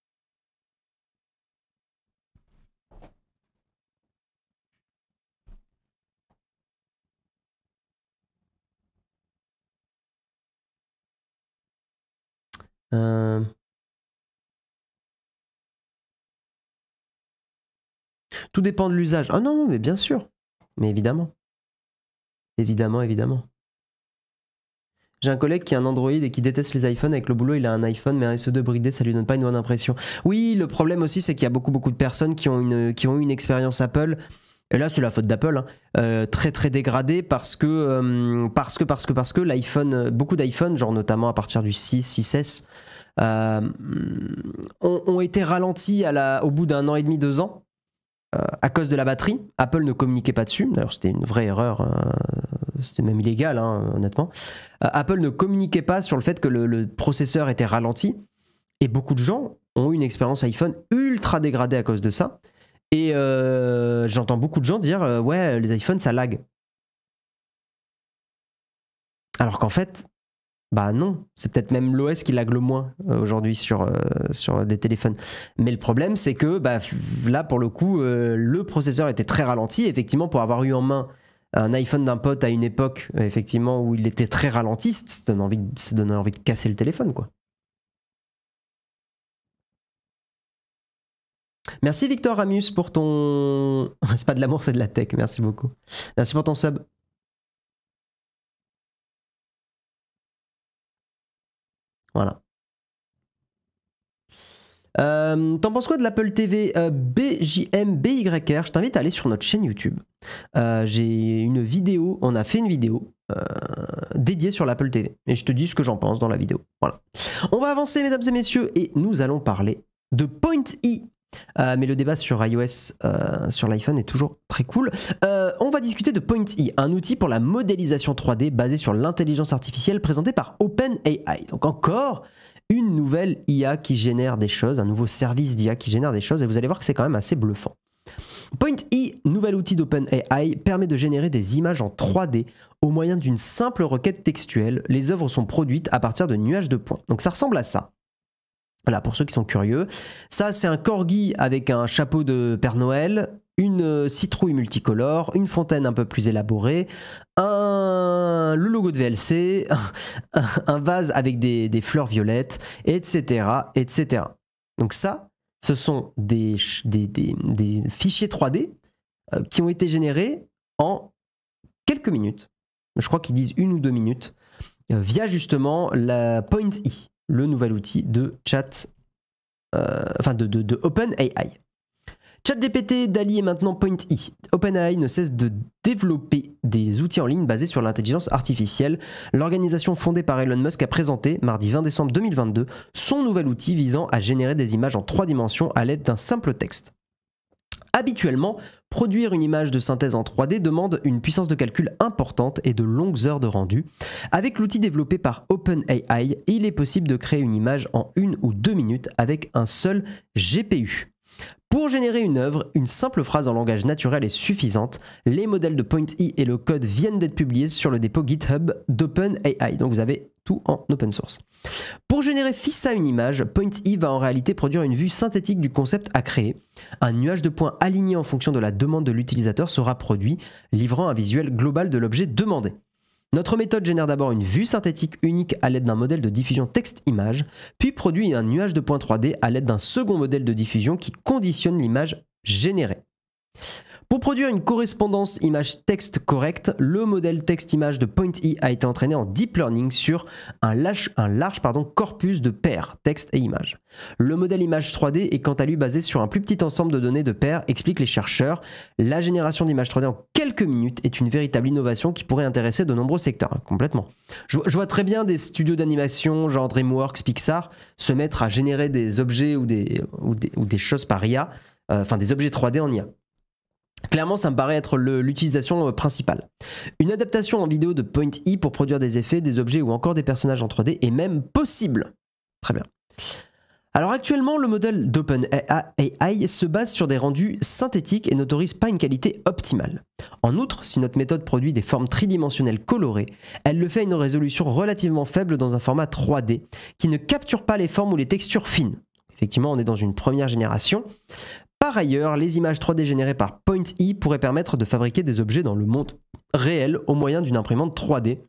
Tout dépend de l'usage. Ah non, mais bien sûr. Mais évidemment. Évidemment. J'ai un collègue qui a un Android et qui déteste les iPhones. Avec le boulot, il a un iPhone, mais un SE2 bridé, ça lui donne pas une bonne impression. Oui, le problème aussi, c'est qu'il y a beaucoup de personnes qui ont eu une expérience Apple. Et là, c'est la faute d'Apple, hein, très très dégradée parce que l'iPhone, beaucoup d'iPhones, genre notamment à partir du 6, 6S, ont été ralentis au bout d'un an et demi, 2 ans. À cause de la batterie. Apple ne communiquait pas dessus. D'ailleurs, c'était une vraie erreur. C'était même illégal, hein, honnêtement. Apple ne communiquait pas sur le fait que le processeur était ralenti. Et beaucoup de gens ont eu une expérience iPhone ultra dégradée à cause de ça. Et j'entends beaucoup de gens dire ouais, les iPhones, ça lag. Alors qu'en fait, bah non, c'est peut-être même l'OS qui lag le moins aujourd'hui sur des téléphones. Mais le problème, c'est que bah, là, pour le coup, le processeur était très ralenti. Effectivement, pour avoir eu en main un iPhone d'un pote à une époque, effectivement, où il était très ralenti, ça donnait envie de casser le téléphone, quoi. Merci Victor Ramus pour ton... C'est pas de l'amour, c'est de la tech. Merci beaucoup. Merci pour ton sub. Voilà. T'en penses quoi de l'Apple TV BJMBYR? Je t'invite à aller sur notre chaîne YouTube. J'ai une vidéo, on a fait une vidéo dédiée sur l'Apple TV. Et je te dis ce que j'en pense dans la vidéo. Voilà. On va avancer, mesdames et messieurs, et nous allons parler de Point E. Mais le débat sur iOS, sur l'iPhone est toujours très cool. On va discuter de Point E, un outil pour la modélisation 3D basé sur l'intelligence artificielle présenté par OpenAI. Donc encore une nouvelle IA qui génère des choses, un nouveau service d'IA qui génère des choses, et vous allez voir que c'est quand même assez bluffant. Point E, nouvel outil d'OpenAI, permet de générer des images en 3D au moyen d'une simple requête textuelle. Les œuvres sont produites à partir de nuages de points. Donc ça ressemble à ça. Voilà, pour ceux qui sont curieux. Ça, c'est un corgi avec un chapeau de Père Noël, une citrouille multicolore, une fontaine un peu plus élaborée, le logo de VLC, un vase avec des fleurs violettes, etc., etc. Donc ça, ce sont des fichiers 3D qui ont été générés en quelques minutes. Je crois qu'ils disent 1 ou 2 minutes, via justement la Point E, le nouvel outil de chat, de OpenAI. ChatGPT, DALL-E et maintenant Point E. OpenAI ne cesse de développer des outils en ligne basés sur l'intelligence artificielle. L'organisation fondée par Elon Musk a présenté, mardi 20 décembre 2022, son nouvel outil visant à générer des images en 3 dimensions à l'aide d'un simple texte. Habituellement, produire une image de synthèse en 3D demande une puissance de calcul importante et de longues heures de rendu. Avec l'outil développé par OpenAI, il est possible de créer une image en 1 ou 2 minutes avec un seul GPU. Pour générer une œuvre, une simple phrase en langage naturel est suffisante. Les modèles de Point E et le code viennent d'être publiés sur le dépôt GitHub d'OpenAI. Donc vous avez tout en open source. Pour générer fils à une image, Point E va en réalité produire une vue synthétique du concept à créer. Un nuage de points aligné en fonction de la demande de l'utilisateur sera produit, livrant un visuel global de l'objet demandé. Notre méthode génère d'abord une vue synthétique unique à l'aide d'un modèle de diffusion texte-image, puis produit un nuage de points 3D à l'aide d'un second modèle de diffusion qui conditionne l'image générée. Pour produire une correspondance image-texte correcte, le modèle texte-image de Point E a été entraîné en deep learning sur un large corpus de paires, texte et images. Le modèle image 3D est quant à lui basé sur un plus petit ensemble de données de paires, expliquent les chercheurs. La génération d'images 3D en quelques minutes est une véritable innovation qui pourrait intéresser de nombreux secteurs. Complètement. Je vois très bien des studios d'animation, genre DreamWorks, Pixar, se mettre à générer des objets ou des choses par IA, des objets 3D en IA. Clairement, ça me paraît être l'utilisation principale. Une adaptation en vidéo de Point E pour produire des effets, des objets ou encore des personnages en 3D est même possible. Très bien. Alors actuellement, le modèle d'OpenAI se base sur des rendus synthétiques et n'autorise pas une qualité optimale. En outre, si notre méthode produit des formes tridimensionnelles colorées, elle le fait à une résolution relativement faible dans un format 3D qui ne capture pas les formes ou les textures fines. Effectivement, on est dans une première génération. Par ailleurs, les images 3D générées par Point E pourraient permettre de fabriquer des objets dans le monde réel au moyen d'une imprimante 3D.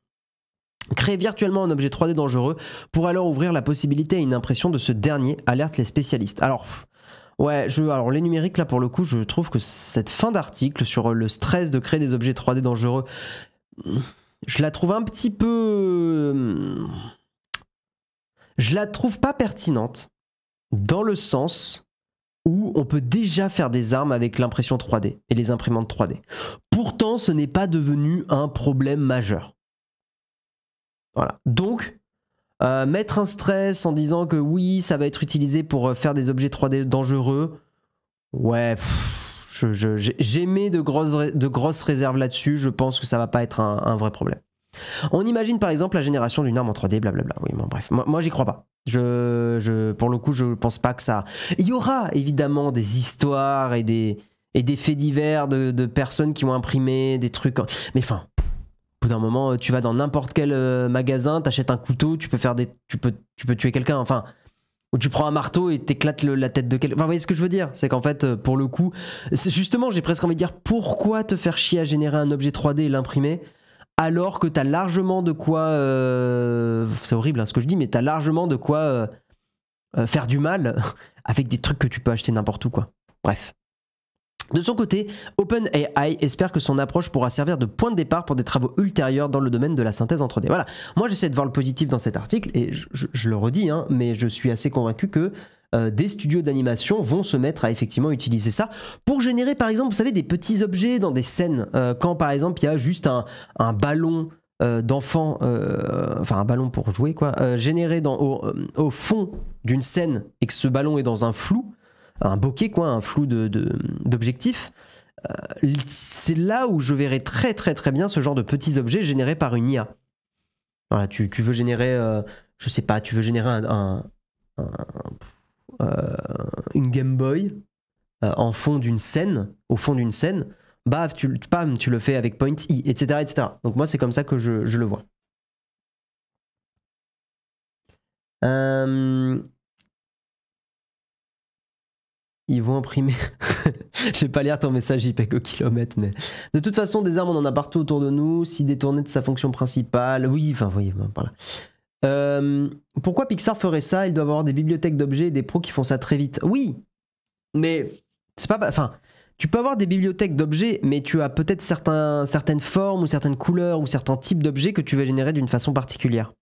Créer virtuellement un objet 3D dangereux pourrait alors ouvrir la possibilité à une impression de ce dernier, alertent les spécialistes. Alors les numériques, là pour le coup, je trouve que cette fin d'article sur le stress de créer des objets 3D dangereux, je la trouve un petit peu... Je la trouve pas pertinente dans le sens où on peut déjà faire des armes avec l'impression 3D et les imprimantes 3D. Pourtant, ce n'est pas devenu un problème majeur. Voilà. Donc, mettre un stress en disant que oui, ça va être utilisé pour faire des objets 3D dangereux, ouais, j'émets de grosses réserves là-dessus. Je pense que ça va pas être un vrai problème. On imagine par exemple la génération d'une arme en 3D, blablabla. Oui, bon, bref, moi j'y crois pas. Pour le coup, je pense pas que ça... Il y aura évidemment des histoires et des faits divers de personnes qui ont imprimé des trucs. Mais enfin, au bout d'un moment, tu vas dans n'importe quel magasin, t'achètes un couteau, tu peux tuer quelqu'un. Enfin, ou tu prends un marteau et t'éclates la tête de quelqu'un. Enfin, vous voyez ce que je veux dire? C'est qu'en fait, pour le coup, justement, j'ai presque envie de dire, pourquoi te faire chier à générer un objet 3D et l'imprimer alors que t'as largement de quoi... c'est horrible hein, ce que je dis, mais t'as largement de quoi faire du mal avec des trucs que tu peux acheter n'importe où, quoi. Bref. De son côté, OpenAI espère que son approche pourra servir de point de départ pour des travaux ultérieurs dans le domaine de la synthèse en 3D. Voilà, moi j'essaie de voir le positif dans cet article, et je le redis, hein, mais je suis assez convaincu que des studios d'animation vont se mettre à effectivement utiliser ça pour générer par exemple, vous savez, des petits objets dans des scènes. Quand par exemple il y a juste un ballon d'enfant, enfin un ballon pour jouer quoi, généré au fond d'une scène et que ce ballon est dans un flou, un bokeh quoi, un flou d'objectifs, c'est là où je verrais très très très bien ce genre de petits objets générés par une IA. Voilà, tu veux générer, je sais pas, tu veux générer une Game Boy en fond d'une scène, au fond d'une scène, baf, tu le fais avec Point I, etc., etc. Donc moi c'est comme ça que je le vois. Ils vont imprimer. Je vais pas lire ton message JPEG au kilomètre, mais de toute façon, des armes, on en a partout autour de nous. Si détourné de sa fonction principale, oui, enfin, voyez, voilà. Pourquoi Pixar ferait ça? Ils doivent avoir des bibliothèques d'objets et des pros qui font ça très vite. Oui, mais c'est pas. Enfin, tu peux avoir des bibliothèques d'objets, mais tu as peut-être certaines formes ou certaines couleurs ou certains types d'objets que tu vas générer d'une façon particulière.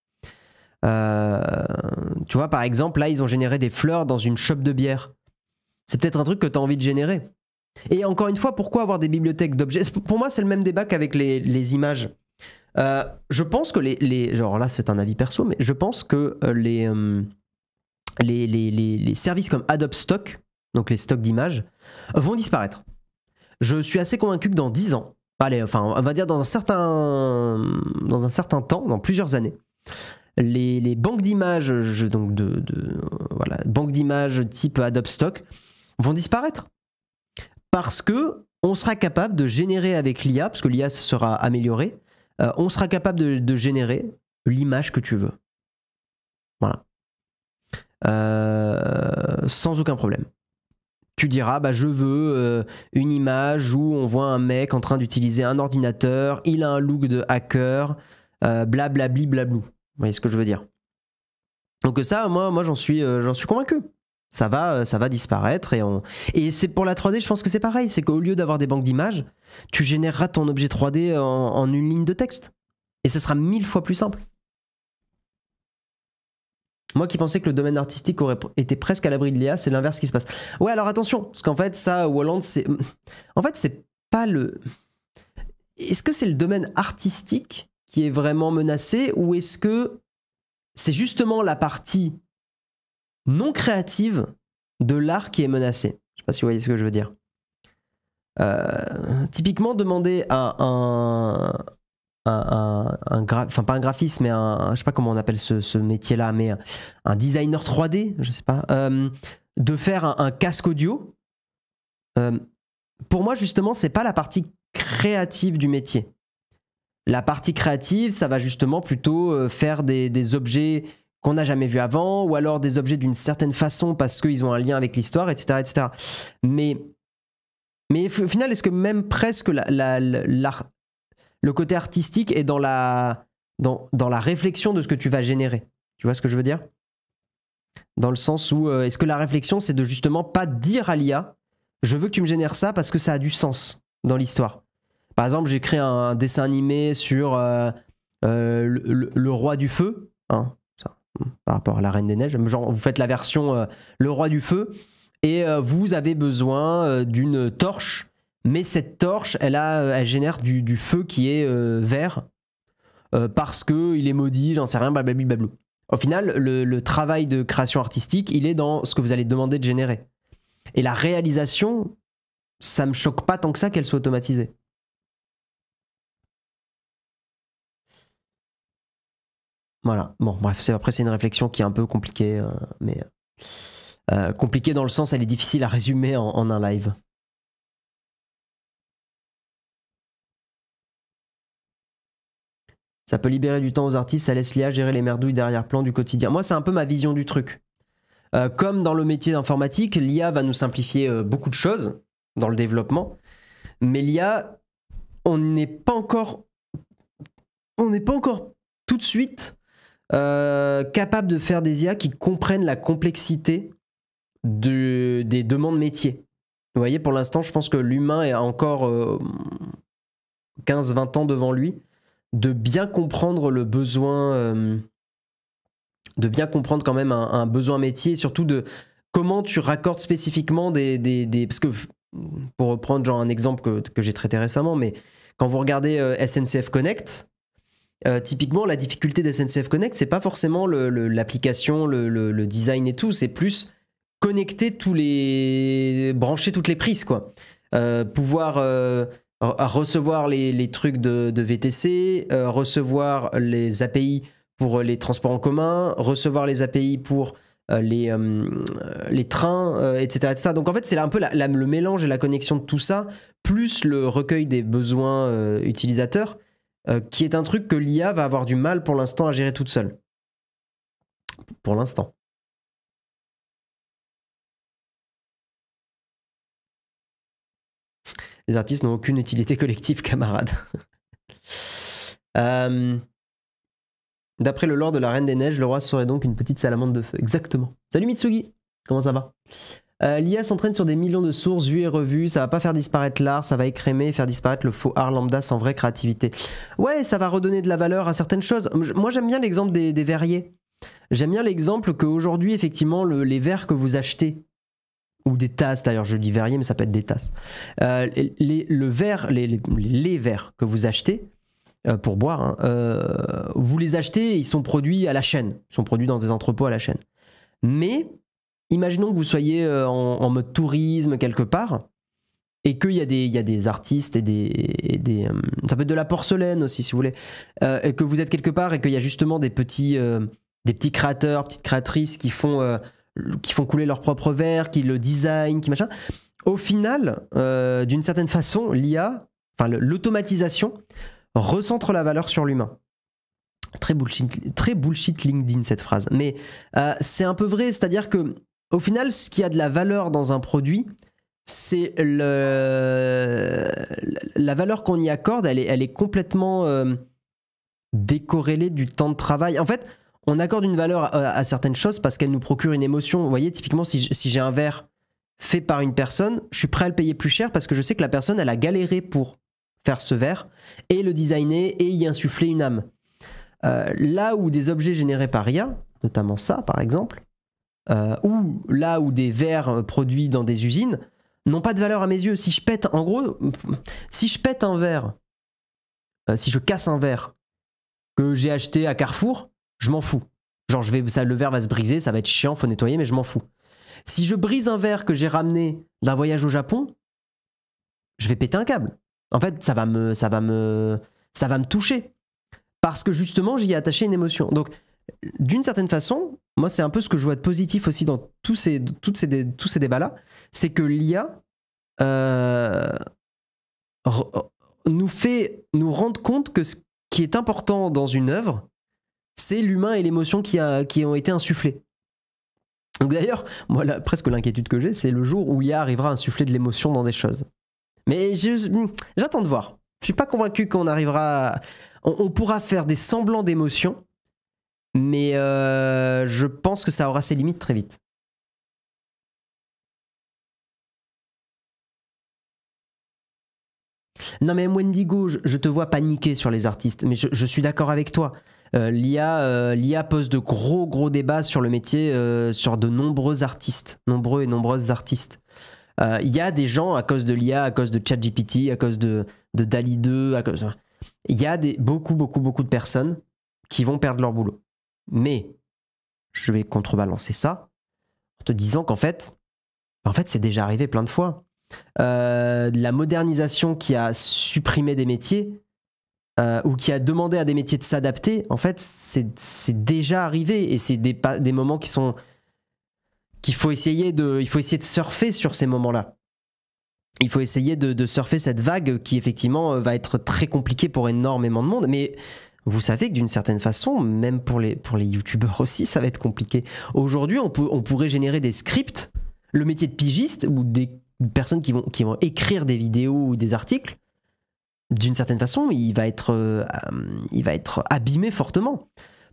Tu vois, par exemple, là, ils ont généré des fleurs dans une shop de bière. C'est peut-être un truc que tu as envie de générer. Et encore une fois, pourquoi avoir des bibliothèques d'objets? Pour moi, c'est le même débat qu'avec les images. Je pense que genre là, c'est un avis perso, mais je pense que les services comme Adobe Stock, donc les stocks d'images, vont disparaître. Je suis assez convaincu que dans 10 ans, allez, enfin, on va dire dans un certain temps, dans plusieurs années, les banques d'images, donc voilà, banques d'images type Adobe Stock, vont disparaître parce que on sera capable de générer avec l'IA, parce que l'IA se sera améliorée, on sera capable de générer l'image que tu veux. Voilà. Sans aucun problème. Tu diras, bah, je veux une image où on voit un mec en train d'utiliser un ordinateur, il a un look de hacker, blablabli blablou. Vous voyez ce que je veux dire? Donc ça, moi j'en suis convaincu. Ça va disparaître et c'est pour la 3D, je pense que c'est pareil. C'est qu'au lieu d'avoir des banques d'images, tu généreras ton objet 3D en une ligne de texte. Et ça sera 1000 fois plus simple. Moi qui pensais que le domaine artistique aurait été presque à l'abri de l'IA, c'est l'inverse qui se passe. Ouais, alors attention, parce qu'en fait, ça, Walland, c'est... En fait, c'est pas le... Est-ce que c'est le domaine artistique qui est vraiment menacé ou est-ce que c'est justement la partie non créative de l'art qui est menacée? Je sais pas si vous voyez ce que je veux dire. Typiquement, demander à enfin pas un graphiste, mais je sais pas comment on appelle ce métier-là, mais un designer 3D, je sais pas, de faire un casque audio. Pour moi, justement, c'est pas la partie créative du métier. La partie créative, ça va justement plutôt faire des objets qu'on n'a jamais vus avant, ou alors des objets d'une certaine façon parce qu'ils ont un lien avec l'histoire, etc., etc. Mais au final, est-ce que même presque le côté artistique est dans la réflexion de ce que tu vas générer? Tu vois ce que je veux dire? Dans le sens où, est-ce que la réflexion, c'est de justement pas dire à l'IA, je veux que tu me génères ça parce que ça a du sens dans l'histoire. Par exemple, j'ai créé un dessin animé sur le roi du feu, hein, ça, par rapport à la Reine des Neiges. Genre, vous faites la version le roi du feu et vous avez besoin d'une torche, mais cette torche, elle génère du feu qui est vert parce qu'il est maudit, j'en sais rien, blablabla. Au final, le travail de création artistique, il est dans ce que vous allez demander de générer. Et la réalisation, ça me choque pas tant que ça qu'elle soit automatisée. Voilà. Bon, bref, après, c'est une réflexion qui est un peu compliquée, mais compliquée dans le sens, elle est difficile à résumer en un live. Ça peut libérer du temps aux artistes, ça laisse l'IA gérer les merdouilles derrière-plan du quotidien. Moi, c'est un peu ma vision du truc. Comme dans le métier d'informatique, l'IA va nous simplifier beaucoup de choses dans le développement, mais l'IA, on n'est pas encore tout de suite capable de faire des IA qui comprennent la complexité des demandes métiers. Vous voyez, pour l'instant, je pense que l'humain a encore 15-20 ans devant lui de bien comprendre le besoin, de bien comprendre quand même un besoin métier, et surtout de comment tu raccordes spécifiquement parce que, pour reprendre genre un exemple que j'ai traité récemment, mais quand vous regardez SNCF Connect, typiquement la difficulté d'SNCF Connect, c'est pas forcément l'application, le design et tout, c'est plus connecter brancher toutes les prises, quoi. Pouvoir recevoir les trucs de VTC, recevoir les API pour les transports en commun, recevoir les API pour les trains, etc., etc. Donc en fait, c'est un peu le mélange et la connexion de tout ça, plus le recueil des besoins utilisateurs, qui est un truc que l'IA va avoir du mal pour l'instant à gérer toute seule. Pour l'instant. Les artistes n'ont aucune utilité collective, camarades. D'après le lore de la Reine des Neiges, le roi serait donc une petite salamandre de feu. Exactement. Salut Mitsugi, comment ça va? L'IA s'entraîne sur des millions de sources vues et revues, ça va pas faire disparaître l'art, ça va écrémer et faire disparaître le faux art lambda sans vraie créativité. Ouais, ça va redonner de la valeur à certaines choses. Moi j'aime bien l'exemple des verriers. J'aime bien l'exemple qu'aujourd'hui, effectivement, les verres que vous achetez, ou des tasses, d'ailleurs je dis verrier, mais ça peut être des tasses. Les verres que vous achetez, pour boire, hein, vous les achetez, ils sont produits à la chaîne. Ils sont produits dans des entrepôts à la chaîne. Mais, imaginons que vous soyez en mode tourisme quelque part, et qu'il y a des artistes et ça peut être de la porcelaine aussi, si vous voulez, et que vous êtes quelque part et qu'il y a justement des petits créateurs, petites créatrices qui font couler leur propre verre, qui le design, qui machin. Au final, d'une certaine façon, l'IA, enfin l'automatisation, recentre la valeur sur l'humain. Très bullshit LinkedIn cette phrase. Mais c'est un peu vrai, c'est-à-dire que au final, ce qui a de la valeur dans un produit, c'est la valeur qu'on y accorde, elle est complètement décorrélée du temps de travail. En fait, on accorde une valeur à certaines choses parce qu'elles nous procurent une émotion. Vous voyez, typiquement, si j'ai un verre fait par une personne, je suis prêt à le payer plus cher parce que je sais que la personne, elle a galéré pour faire ce verre et le designer et y insuffler une âme. Là où des objets générés par IA, notamment ça par exemple, ou là où des verres produits dans des usines n'ont pas de valeur à mes yeux. Si je pète, en gros, si je pète un verre, si je casse un verre que j'ai acheté à Carrefour, je m'en fous. Genre le verre va se briser, ça va être chiant, faut nettoyer, mais je m'en fous. Si je brise un verre que j'ai ramené d'un voyage au Japon, je vais péter un câble. En fait, ça va me toucher. Parce que justement, j'y ai attaché une émotion. Donc, d'une certaine façon, moi, c'est un peu ce que je vois de positif aussi dans tous ces débats-là, c'est que l'IA nous rendre compte que ce qui est important dans une œuvre, c'est l'humain et l'émotion qui ont été insufflés. Donc d'ailleurs, moi, presque l'inquiétude que j'ai, c'est le jour où l'IA arrivera à insuffler de l'émotion dans des choses. Mais j'attends de voir. Je suis pas convaincu qu'on arrivera... On pourra faire des semblants d'émotion, mais je pense que ça aura ses limites très vite. Non mais Wendigo, je te vois paniquer sur les artistes, mais je suis d'accord avec toi. L'IA pose de gros débats sur le métier, sur de nombreux artistes, nombreux et nombreuses artistes. Il y a des gens, à cause de l'IA, à cause de ChatGPT, à cause de DALL-E 2, il y a beaucoup de personnes qui vont perdre leur boulot. Mais je vais contrebalancer ça en te disant qu'en fait, c'est déjà arrivé plein de fois. La modernisation qui a supprimé des métiers, ou qui a demandé à des métiers de s'adapter, en fait, c'est déjà arrivé. Et c'est des moments qu'il faut essayer de surfer sur ces moments-là. Il faut essayer de surfer cette vague qui, effectivement, va être très compliquée pour énormément de monde. Mais vous savez que d'une certaine façon, même pour les youtubeurs aussi, ça va être compliqué. Aujourd'hui, on pourrait générer des scripts, le métier de pigiste ou des personnes qui vont écrire des vidéos ou des articles. D'une certaine façon, il va être abîmé fortement.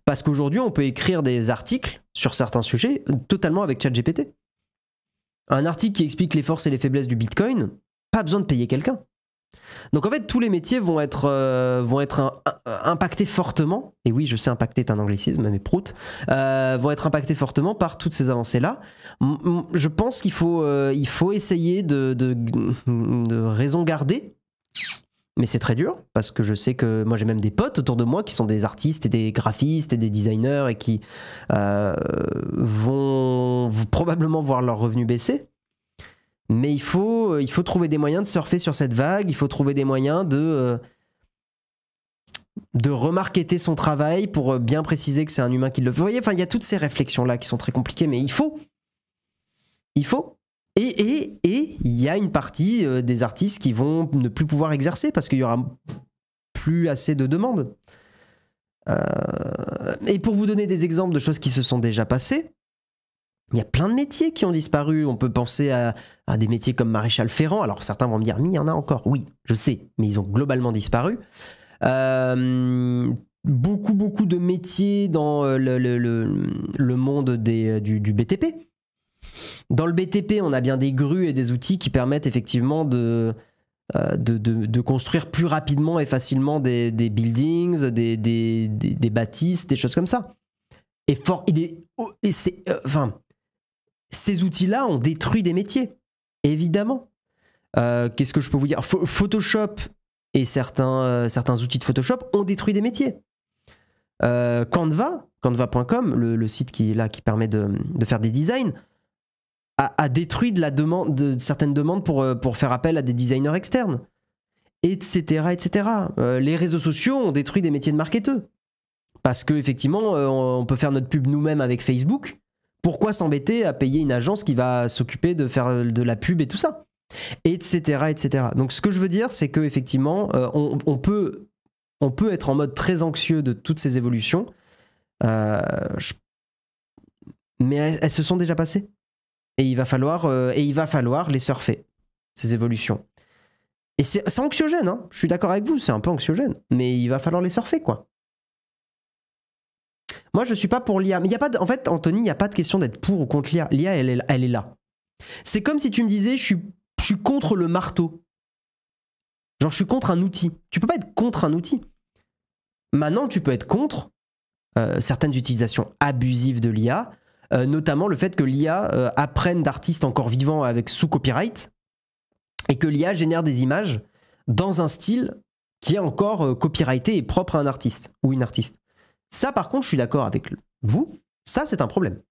Parce qu'aujourd'hui, on peut écrire des articles sur certains sujets totalement avec ChatGPT. Un article qui explique les forces et les faiblesses du Bitcoin, pas besoin de payer quelqu'un. Donc en fait, tous les métiers vont être impactés fortement, et oui, je sais, impacter est un anglicisme, mais prout, vont être impactés fortement par toutes ces avancées-là. Je pense qu'il faut essayer de raison garder, mais c'est très dur, parce que je sais que moi j'ai même des potes autour de moi qui sont des artistes et des graphistes et des designers et qui vont probablement voir leurs revenus baisser. Mais il faut trouver des moyens de surfer sur cette vague, il faut trouver des moyens de remarketer son travail pour bien préciser que c'est un humain qui le fait. Vous voyez, enfin, il y a toutes ces réflexions-là qui sont très compliquées, mais il faut. Et il y a une partie des artistes qui vont ne plus pouvoir exercer parce qu'il y aura plus assez de demandes. Et pour vous donner des exemples de choses qui se sont déjà passées, il y a plein de métiers qui ont disparu. On peut penser à des métiers comme maréchal ferrant. Alors certains vont me dire, mais il y en a encore. Oui, je sais, mais ils ont globalement disparu. Beaucoup de métiers dans le monde du BTP. Dans le BTP, on a bien des grues et des outils qui permettent effectivement de construire plus rapidement et facilement des buildings, des bâtisses, des choses comme ça. Ces outils-là ont détruit des métiers, évidemment. Qu'est-ce que je peux vous dire ? Photoshop et certains outils de Photoshop ont détruit des métiers. Canva.com, le site qui permet de faire des designs, a détruit de certaines demandes pour faire appel à des designers externes, etc. Les réseaux sociaux ont détruit des métiers de marketeurs. Parce qu'effectivement, on peut faire notre pub nous-mêmes avec Facebook. Pourquoi s'embêter à payer une agence qui va s'occuper de faire de la pub et tout ça, etc. Donc ce que je veux dire, c'est qu'effectivement, on peut être en mode très anxieux de toutes ces évolutions, mais elles se sont déjà passées. Et il va falloir les surfer, ces évolutions. Et c'est anxiogène, hein, je suis d'accord avec vous, c'est un peu anxiogène, mais il va falloir les surfer, quoi. Moi, je suis pas pour l'IA. Mais il y a pas en fait, Anthony, il n'y a pas de question d'être pour ou contre l'IA. L'IA, elle est là. C'est comme si tu me disais, je suis contre le marteau. Genre, je suis contre un outil. Tu peux pas être contre un outil. Maintenant, tu peux être contre certaines utilisations abusives de l'IA, notamment le fait que l'IA apprenne d'artistes encore vivants sous copyright, et que l'IA génère des images dans un style qui est encore copyrighté et propre à un artiste ou une artiste. Ça, par contre, je suis d'accord avec vous. Ça, c'est un problème.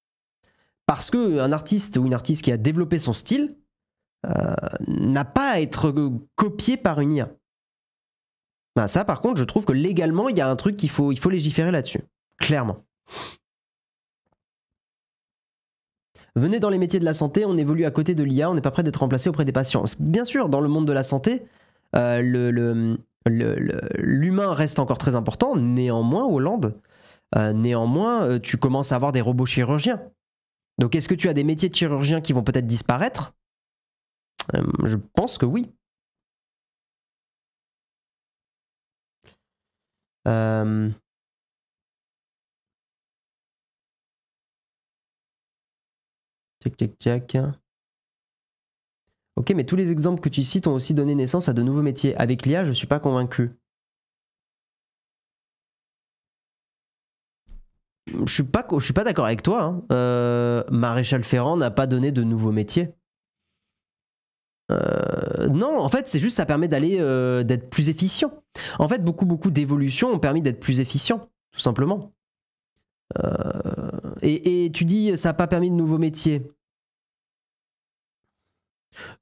Parce qu'un artiste ou une artiste qui a développé son style n'a pas à être copié par une IA. Ben, ça, par contre, je trouve que légalement, il y a un truc il faut légiférer là-dessus. Clairement. Venez dans les métiers de la santé, on évolue à côté de l'IA, on n'est pas prêt d'être remplacé auprès des patients. Bien sûr, dans le monde de la santé, l'humain reste encore très important. Néanmoins, Hollande, tu commences à avoir des robots chirurgiens. Donc, est-ce que tu as des métiers de chirurgien qui vont peut-être disparaître ? Je pense que oui. Tchac. Ok, mais tous les exemples que tu cites ont aussi donné naissance à de nouveaux métiers. Avec l'IA, je suis pas convaincu. Je suis pas d'accord avec toi. Hein. Maréchal Ferrand n'a pas donné de nouveaux métiers. Non, en fait, c'est juste ça permet d'être plus efficient. En fait, beaucoup d'évolutions ont permis d'être plus efficient, tout simplement. Et tu dis ça n'a pas permis de nouveaux métiers.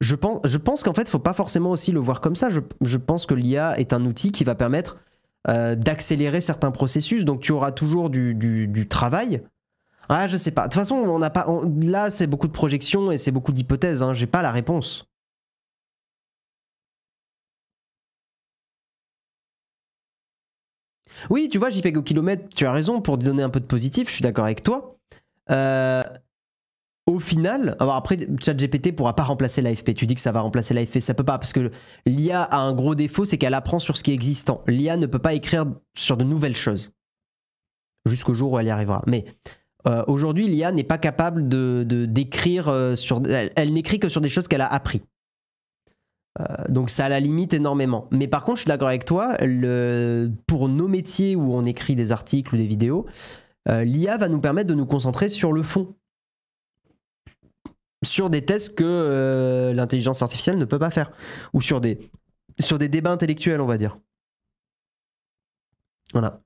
Je pense qu'en fait, il ne faut pas forcément aussi le voir comme ça. Je pense que l'IA est un outil qui va permettre d'accélérer certains processus. Donc tu auras toujours du travail. Ah, je sais pas. De toute façon, on n'a pas. Là, c'est beaucoup de projections et c'est beaucoup d'hypothèses. Hein. J'ai pas la réponse. Oui, tu vois, JPEG au kilomètre, tu as raison, pour donner un peu de positif, je suis d'accord avec toi. Au final, alors après, ChatGPT pourra pas remplacer l'AFP. Tu dis que ça va remplacer l'AFP, ça peut pas, parce que l'IA a un gros défaut, c'est qu'elle apprend sur ce qui est existant. L'IA ne peut pas écrire sur de nouvelles choses, jusqu'au jour où elle y arrivera. Mais aujourd'hui, l'IA n'est pas capable d'écrire sur... Elle n'écrit que sur des choses qu'elle a appris. Donc ça la limite énormément. Mais par contre, je suis d'accord avec toi, pour nos métiers où on écrit des articles ou des vidéos, l'IA va nous permettre de nous concentrer sur le fond. Sur des tests que l'intelligence artificielle ne peut pas faire. Ou sur des débats intellectuels, on va dire. Voilà.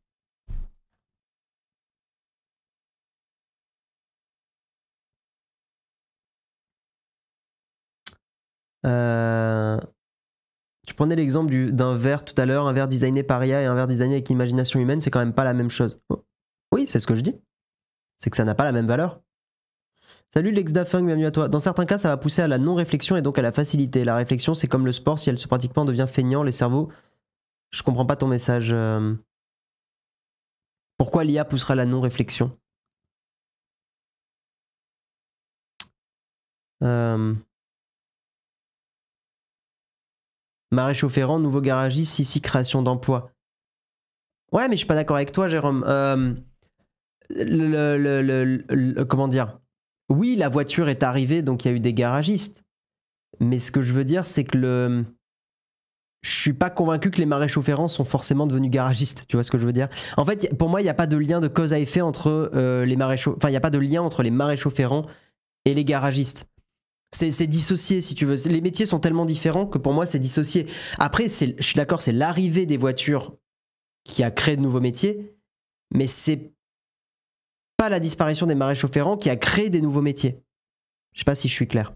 Tu prenais l'exemple d'un verre tout à l'heure, un verre designé par IA et un verre designé avec imagination humaine, c'est quand même pas la même chose. Oui, c'est ce que je dis. C'est que ça n'a pas la même valeur. Salut Lex Dafung, bienvenue à toi. Dans certains cas, ça va pousser à la non-réflexion et donc à la facilité. La réflexion, c'est comme le sport, si elle se pratique pas, on devient feignant, les cerveaux... Je comprends pas ton message. Pourquoi l'IA poussera à la non-réflexion? Maréchal Ferrand, nouveau garagiste, ici création d'emplois. Ouais, mais je suis pas d'accord avec toi, Jérôme. Comment dire? Oui, la voiture est arrivée, donc il y a eu des garagistes. Mais ce que je veux dire, c'est que je suis pas convaincu que les maréchaux ferrants sont forcément devenus garagistes. Tu vois ce que je veux dire? En fait, pour moi, il n'y a pas de lien de cause à effet entre les maréchaux... Enfin, il n'y a pas de lien entre les maréchaux ferrants et les garagistes. C'est dissocié, si tu veux. Les métiers sont tellement différents que pour moi, c'est dissocié. Après, je suis d'accord, c'est l'arrivée des voitures qui a créé de nouveaux métiers, mais c'est pas la disparition des maréchaux ferrants qui a créé des nouveaux métiers. Je sais pas si je suis clair.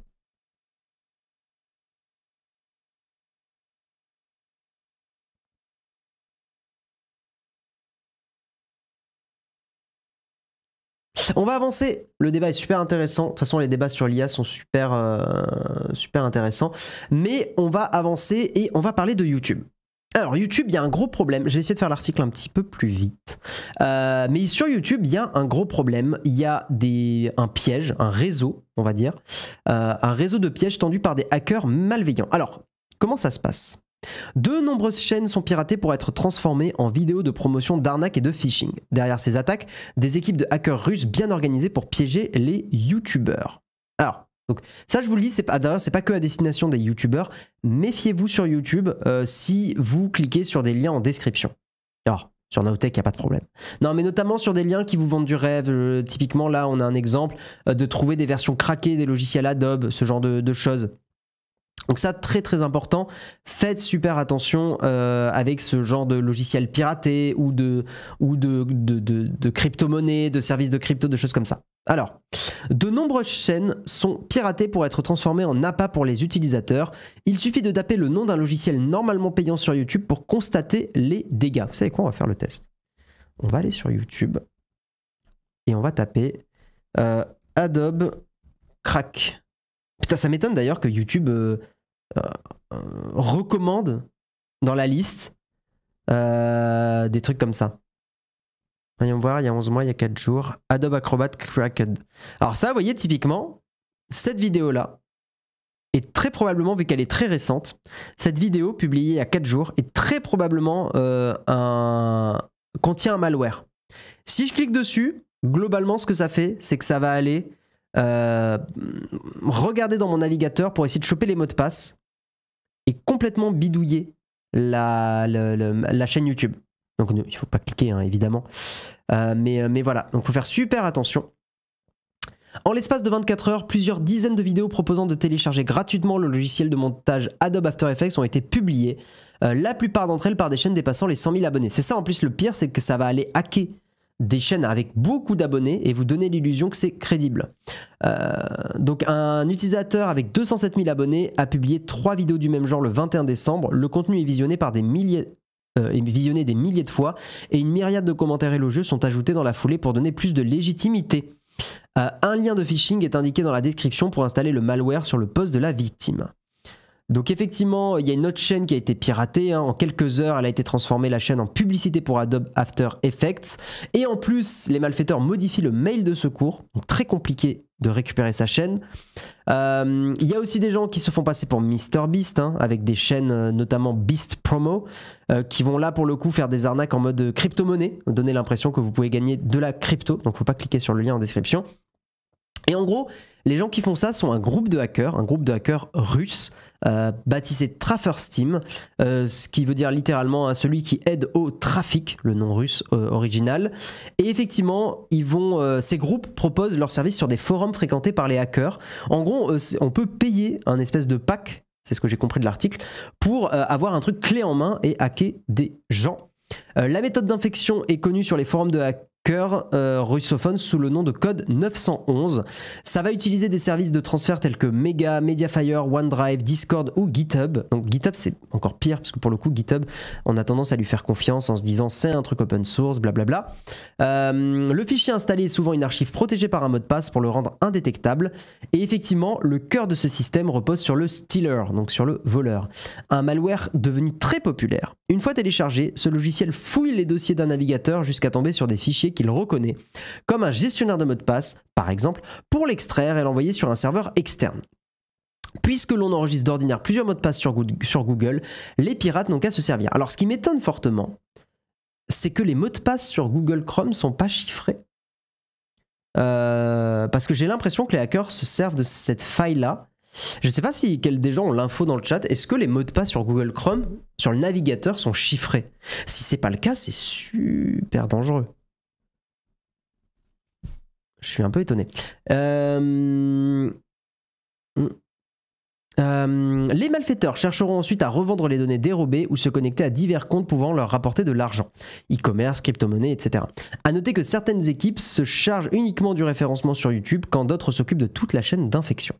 On va avancer. Le débat est super intéressant. De toute façon, les débats sur l'IA sont super intéressants. Mais on va avancer et on va parler de YouTube. Alors YouTube, il y a un gros problème. Je vais essayer de faire l'article un petit peu plus vite. Mais sur YouTube, il y a un gros problème. Il y a un piège, un réseau, on va dire. Un réseau de pièges tendus par des hackers malveillants. Alors, comment ça se passe ? De nombreuses chaînes sont piratées pour être transformées en vidéos de promotion d'arnaques et de phishing. Derrière ces attaques, des équipes de hackers russes bien organisées pour piéger les youtubeurs. Alors, donc, ça je vous le dis, d'ailleurs c'est pas que à destination des youtubeurs. Méfiez-vous sur YouTube si vous cliquez sur des liens en description. Alors, sur Nowtech, il n'y a pas de problème. Non, mais notamment sur des liens qui vous vendent du rêve. Typiquement, là, on a un exemple de trouver des versions craquées des logiciels Adobe, ce genre de choses. Donc ça, très très important, faites super attention avec ce genre de logiciel piraté ou de crypto-monnaies, de services de crypto, de choses comme ça. Alors, de nombreuses chaînes sont piratées pour être transformées en appât pour les utilisateurs. Il suffit de taper le nom d'un logiciel normalement payant sur YouTube pour constater les dégâts. Vous savez quoi, on va faire le test. On va aller sur YouTube et on va taper Adobe Crack. Putain, ça m'étonne d'ailleurs que YouTube recommande dans la liste des trucs comme ça. Voyons voir, il y a 11 mois, il y a 4 jours. Adobe Acrobat Cracked. Alors ça, vous voyez, typiquement, cette vidéo-là est très probablement, vu qu'elle est très récente, cette vidéo publiée il y a 4 jours est très probablement contient un malware. Si je clique dessus, globalement, ce que ça fait, c'est que ça va aller regarder dans mon navigateur pour essayer de choper les mots de passe et complètement bidouiller la chaîne YouTube. Donc il ne faut pas cliquer, hein, évidemment. Mais voilà, donc il faut faire super attention. En l'espace de 24 heures, plusieurs dizaines de vidéos proposant de télécharger gratuitement le logiciel de montage Adobe After Effects ont été publiées. La plupart d'entre elles par des chaînes dépassant les 100 000 abonnés. C'est ça en plus le pire, c'est que ça va aller hacker des chaînes avec beaucoup d'abonnés et vous donner l'illusion que c'est crédible. Donc un utilisateur avec 207 000 abonnés a publié 3 vidéos du même genre le 21 décembre. Le contenu est visionné par des milliers de fois et une myriade de commentaires élogieux sont ajoutés dans la foulée pour donner plus de légitimité. Un lien de phishing est indiqué dans la description pour installer le malware sur le poste de la victime. Donc effectivement, il y a une autre chaîne qui a été piratée. En quelques heures, elle a été transformée, la chaîne, en publicité pour Adobe After Effects. Et en plus, les malfaiteurs modifient le mail de secours. Donc très compliqué de récupérer sa chaîne. Il y a aussi des gens qui se font passer pour MrBeast, avec des chaînes notamment Beast Promo, qui vont là pour le coup faire des arnaques en mode crypto-monnaie, donner l'impression que vous pouvez gagner de la crypto. Donc faut pas cliquer sur le lien en description. Et en gros, les gens qui font ça sont un groupe de hackers russes, baptisé Traffers Team, ce qui veut dire littéralement celui qui aide au trafic, le nom russe original. Et effectivement, ces groupes proposent leurs services sur des forums fréquentés par les hackers. En gros, on peut payer un espèce de pack, c'est ce que j'ai compris de l'article, pour avoir un truc clé en main et hacker des gens. La méthode d'infection est connue sur les forums de hackers russophones sous le nom de code 911. Ça va utiliser des services de transfert tels que Mega, Mediafire, OneDrive, Discord ou GitHub. Donc GitHub c'est encore pire parce que pour le coup GitHub on a tendance à lui faire confiance en se disant c'est un truc open source, blablabla. Le fichier installé est souvent une archive protégée par un mot de passe pour le rendre indétectable. Et effectivement le cœur de ce système repose sur le stealer, donc sur le voleur. Un malware devenu très populaire. Une fois téléchargé, ce logiciel fouille les dossiers d'un navigateur jusqu'à tomber sur des fichiers qu'il reconnaît, comme un gestionnaire de mots de passe, par exemple, pour l'extraire et l'envoyer sur un serveur externe. Puisque l'on enregistre d'ordinaire plusieurs mots de passe sur Google, les pirates n'ont qu'à se servir. Alors ce qui m'étonne fortement, c'est que les mots de passe sur Google Chrome ne sont pas chiffrés. Parce que j'ai l'impression que les hackers se servent de cette faille-là. Je ne sais pas si des gens ont l'info dans le chat. Est-ce que les mots de passe sur Google Chrome, sur le navigateur, sont chiffrés? Si c'est pas le cas, c'est super dangereux. Je suis un peu étonné. Les malfaiteurs chercheront ensuite à revendre les données dérobées ou se connecter à divers comptes pouvant leur rapporter de l'argent. E-commerce, crypto-monnaie, etc. A noter que certaines équipes se chargent uniquement du référencement sur YouTube quand d'autres s'occupent de toute la chaîne d'infection.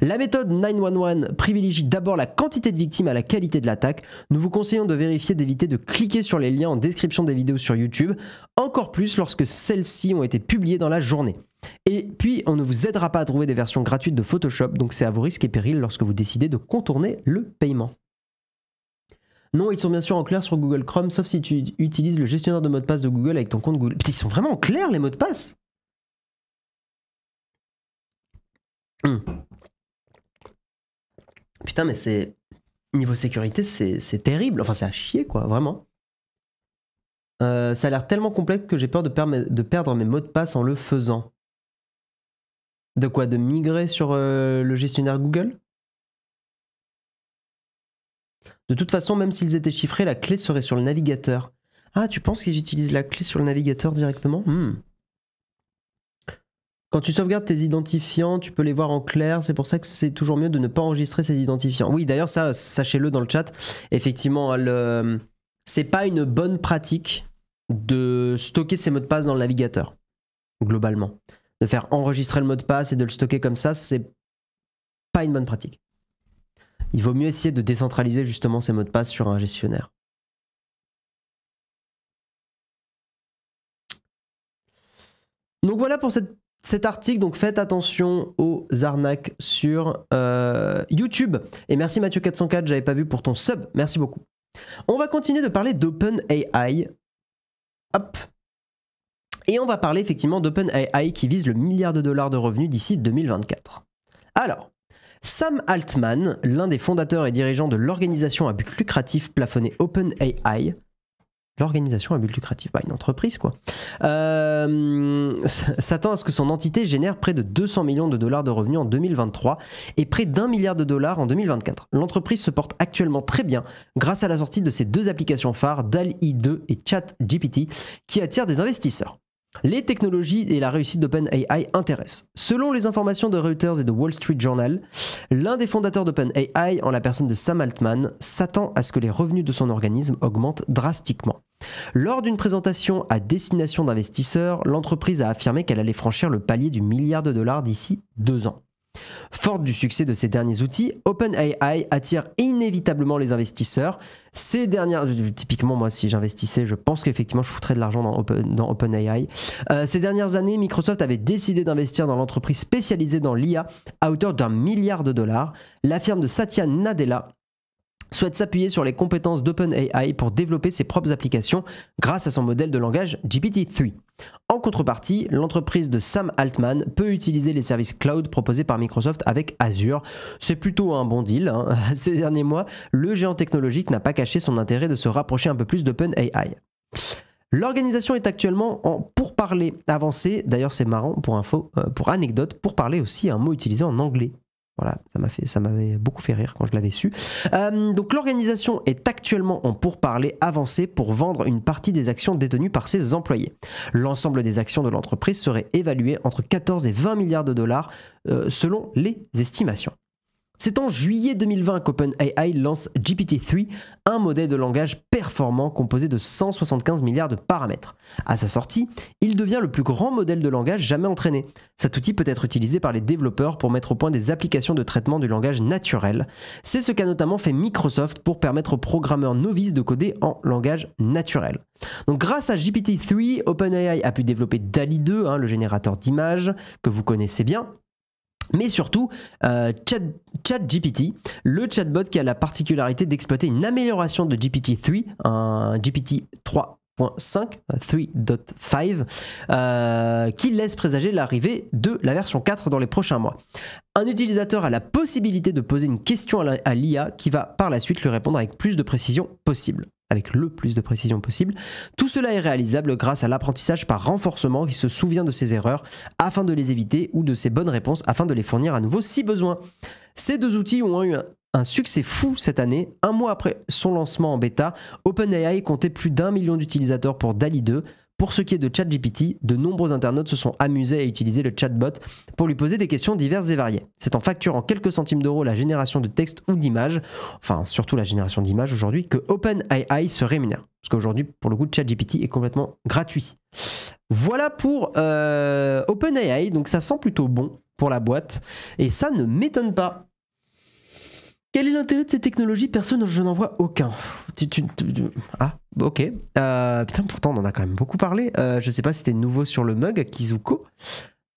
La méthode 911 privilégie d'abord la quantité de victimes à la qualité de l'attaque. Nous vous conseillons de vérifier d'éviter de cliquer sur les liens en description des vidéos sur YouTube, encore plus lorsque celles-ci ont été publiées dans la journée. Et puis, on ne vous aidera pas à trouver des versions gratuites de Photoshop, donc c'est à vos risques et périls lorsque vous décidez de contourner le paiement. Non, ils sont bien sûr en clair sur Google Chrome, sauf si tu utilises le gestionnaire de mots de passe de Google avec ton compte Google. Putain, ils sont vraiment en clair, les mots de passe. Putain, mais c'est... Niveau sécurité, c'est terrible. Enfin, c'est à chier, quoi, vraiment. Ça a l'air tellement complexe que j'ai peur de perdre mes mots de passe en le faisant. De quoi? De migrer sur le gestionnaire Google? De toute façon, même s'ils étaient chiffrés, la clé serait sur le navigateur. Ah, tu penses qu'ils utilisent la clé sur le navigateur directement? Quand tu sauvegardes tes identifiants, tu peux les voir en clair. C'est pour ça que c'est toujours mieux de ne pas enregistrer ces identifiants. Oui, d'ailleurs, ça, sachez-le dans le chat. Effectivement, c'est pas une bonne pratique de stocker ses mots de passe dans le navigateur, globalement. De faire enregistrer le mot de passe et de le stocker comme ça, c'est pas une bonne pratique. Il vaut mieux essayer de décentraliser justement ces mots de passe sur un gestionnaire. Donc voilà pour cet article, donc faites attention aux arnaques sur YouTube. Et merci Mathieu404, j'avais pas vu pour ton sub, merci beaucoup. On va continuer de parler d'OpenAI. Hop. Et on va parler effectivement d'OpenAI qui vise le milliard de dollars de revenus d'ici 2024. Alors, Sam Altman, l'un des fondateurs et dirigeants de l'organisation à but lucratif plafonnée OpenAI, L'organisation à but lucratif, bah, une entreprise quoi, s'attend à ce que son entité génère près de 200 millions de dollars de revenus en 2023 et près d'1 milliard de dollars en 2024. L'entreprise se porte actuellement très bien grâce à la sortie de ses deux applications phares, DALL-E 2 et ChatGPT, qui attirent des investisseurs. Les technologies et la réussite d'OpenAI intéressent. Selon les informations de Reuters et de Wall Street Journal, l'un des fondateurs d'OpenAI, en la personne de Sam Altman, s'attend à ce que les revenus de son organisme augmentent drastiquement. Lors d'une présentation à destination d'investisseurs, l'entreprise a affirmé qu'elle allait franchir le palier du milliard de dollars d'ici 2 ans. Forte du succès de ces derniers outils, OpenAI attire inévitablement les investisseurs. Typiquement, moi, si j'investissais, je pense qu'effectivement, je foutrais de l'argent dans OpenAI. Ces dernières années, Microsoft avait décidé d'investir dans l'entreprise spécialisée dans l'IA à hauteur d'1 milliard de dollars. La firme de Satya Nadella souhaite s'appuyer sur les compétences d'OpenAI pour développer ses propres applications grâce à son modèle de langage GPT-3. En contrepartie, l'entreprise de Sam Altman peut utiliser les services cloud proposés par Microsoft avec Azure. C'est plutôt un bon deal. Ces derniers mois, le géant technologique n'a pas caché son intérêt de se rapprocher un peu plus d'OpenAI. L'organisation est actuellement en pourparlers avancés. D'ailleurs, c'est marrant, pour anecdote, pourparler aussi un mot utilisé en anglais. Voilà, ça m'avait beaucoup fait rire quand je l'avais su. Donc l'organisation est actuellement en pourparlers avancés pour vendre une partie des actions détenues par ses employés. L'ensemble des actions de l'entreprise serait évalué entre 14 et 20 milliards de dollars selon les estimations. C'est en juillet 2020 qu'OpenAI lance GPT-3, un modèle de langage performant composé de 175 milliards de paramètres. À sa sortie, il devient le plus grand modèle de langage jamais entraîné. Cet outil peut être utilisé par les développeurs pour mettre au point des applications de traitement du langage naturel. C'est ce qu'a notamment fait Microsoft pour permettre aux programmeurs novices de coder en langage naturel. Donc grâce à GPT-3, OpenAI a pu développer DALL-E 2, le générateur d'images que vous connaissez bien. Mais surtout, ChatGPT, le chatbot qui a la particularité d'exploiter une amélioration de GPT-3, un GPT 3.5, 3.5, qui laisse présager l'arrivée de la version 4 dans les prochains mois. Un utilisateur a la possibilité de poser une question à l'IA qui va par la suite lui répondre avec plus de précision possible. Tout cela est réalisable grâce à l'apprentissage par renforcement qui se souvient de ses erreurs afin de les éviter ou de ses bonnes réponses afin de les fournir à nouveau si besoin. Ces deux outils ont eu un succès fou cette année. Un mois après son lancement en bêta, OpenAI comptait plus d'1 million d'utilisateurs pour DALL-E 2. Pour ce qui est de ChatGPT, de nombreux internautes se sont amusés à utiliser le chatbot pour lui poser des questions diverses et variées. C'est en facturant quelques centimes d'euros la génération de texte ou d'images, enfin surtout la génération d'images aujourd'hui, que OpenAI se rémunère. Parce qu'aujourd'hui, pour le coup, ChatGPT est complètement gratuit. Voilà pour OpenAI, donc ça sent plutôt bon pour la boîte, et ça ne m'étonne pas. Quel est l'intérêt de ces technologies? Personne, je n'en vois aucun. Ah, ok. Putain, pourtant, on en a quand même beaucoup parlé. Je sais pas si c'était nouveau sur le mug, Kizuko.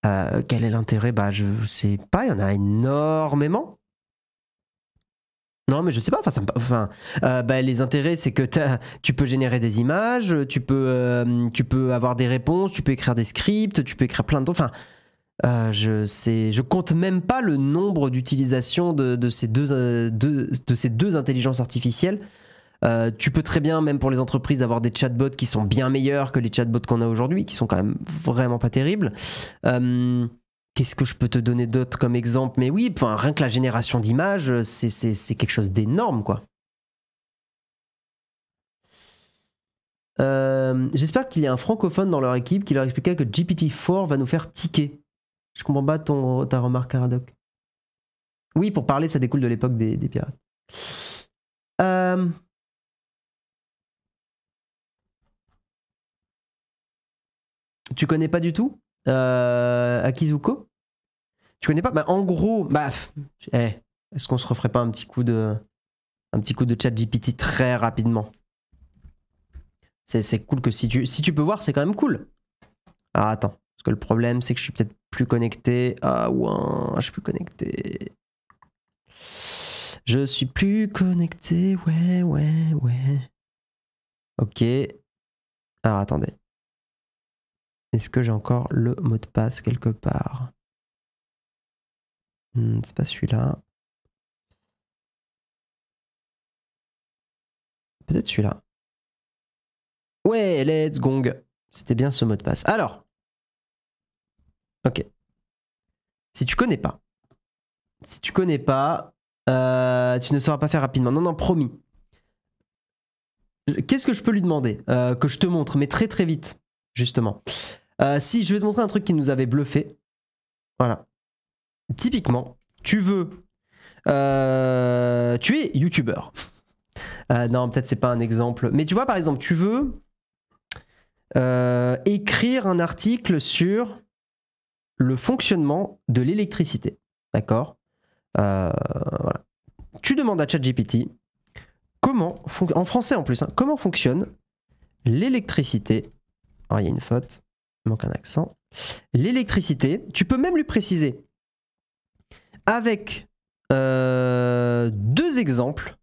Quel est l'intérêt? Bah, je sais pas, il y en a énormément. Non, mais je sais pas. Les intérêts, c'est que tu peux générer des images, tu peux avoir des réponses, tu peux écrire des scripts, tu peux écrire plein de... Enfin, je compte même pas le nombre d'utilisations de ces deux intelligences artificielles. Tu peux très bien, même pour les entreprises, avoir des chatbots qui sont bien meilleurs que les chatbots qu'on a aujourd'hui, qui sont quand même vraiment pas terribles. Qu'est-ce que je peux te donner d'autre comme exemple? Mais oui, rien que la génération d'images, c'est quelque chose d'énorme, quoi. J'espère qu'il y a un francophone dans leur équipe qui leur expliquera que GPT-4 va nous faire tiquer. Je comprends pas ta remarque, Caradoc. Oui, pour parler, ça découle de l'époque des pirates. Tu connais pas du tout Akizuko? Tu connais pas? Bah, en gros, est-ce qu'on se referait pas un petit coup de ChatGPT très rapidement? C'est cool que si tu peux voir, c'est quand même cool. Alors attends, parce que le problème, c'est que je suis peut-être plus connecté. Ah ouais, je suis plus connecté. Je suis plus connecté, ouais. Ok. Alors attendez. Est-ce que j'ai encore le mot de passe quelque part? C'est pas celui-là. Peut-être celui-là. Ouais, let's gong. C'était bien ce mot de passe. Alors. Ok. Si tu connais pas. Tu ne sauras pas faire rapidement. Non, non, promis. Qu'est-ce que je peux lui demander que je te montre, mais très très vite, justement. Si, je vais te montrer un truc qui nous avait bluffé. Voilà. Typiquement, tu veux... tu es youtubeur. Non, peut-être c'est pas un exemple. Mais tu vois, par exemple, tu veux écrire un article sur le fonctionnement de l'électricité. D'accord voilà. Tu demandes à ChatGPT comment, en français en plus, hein, comment fonctionne l'électricité. Alors, il y a une faute, il manque un accent. L'électricité, tu peux même lui préciser avec 2 exemples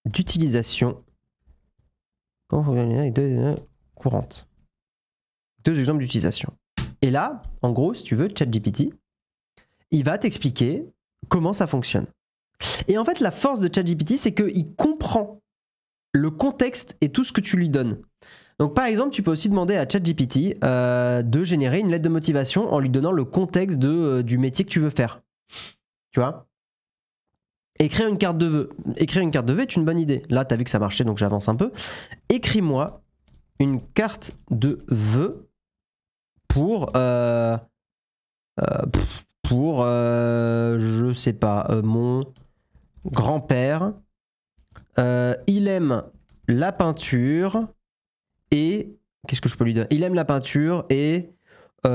d'utilisation courante. 2 exemples d'utilisation. Et là, en gros, si tu veux, ChatGPT, il va t'expliquer comment ça fonctionne. Et en fait, la force de ChatGPT, c'est qu'il comprend le contexte et tout ce que tu lui donnes. Donc par exemple, tu peux aussi demander à ChatGPT de générer une lettre de motivation en lui donnant le contexte du métier que tu veux faire. Tu vois ? Écrire une carte de vœux. Écrire une carte de vœux est une bonne idée. Là, tu as vu que ça marchait, donc j'avance un peu. Écris-moi une carte de vœux pour je sais pas, mon grand-père. Il aime la peinture et... Qu'est-ce que je peux lui donner ? Il aime la peinture et... il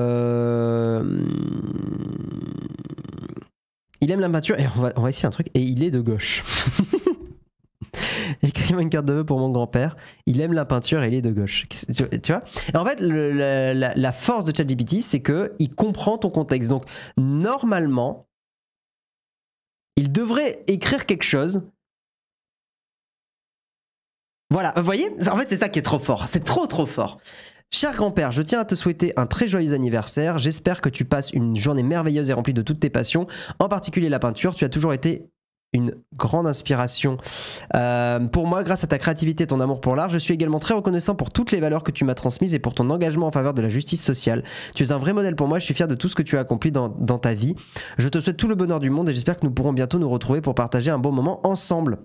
aime la peinture et on va essayer un truc. Et il est de gauche. Écris-moi une carte de vœux pour mon grand-père. Il aime la peinture et il est de gauche. Tu vois ? Et en fait, la force de ChatGPT, c'est qu'il comprend ton contexte. Donc, normalement, il devrait écrire quelque chose. Voilà, vous voyez ? En fait, c'est ça qui est trop fort. C'est trop, trop fort. Cher grand-père, je tiens à te souhaiter un très joyeux anniversaire. J'espère que tu passes une journée merveilleuse et remplie de toutes tes passions, en particulier la peinture. Tu as toujours été une grande inspiration pour moi grâce à ta créativité et ton amour pour l'art. Je suis également très reconnaissant pour toutes les valeurs que tu m'as transmises et pour ton engagement en faveur de la justice sociale. Tu es un vrai modèle pour moi. Je suis fier de tout ce que tu as accompli dans ta vie. Je te souhaite tout le bonheur du monde et j'espère que nous pourrons bientôt nous retrouver pour partager un bon moment ensemble.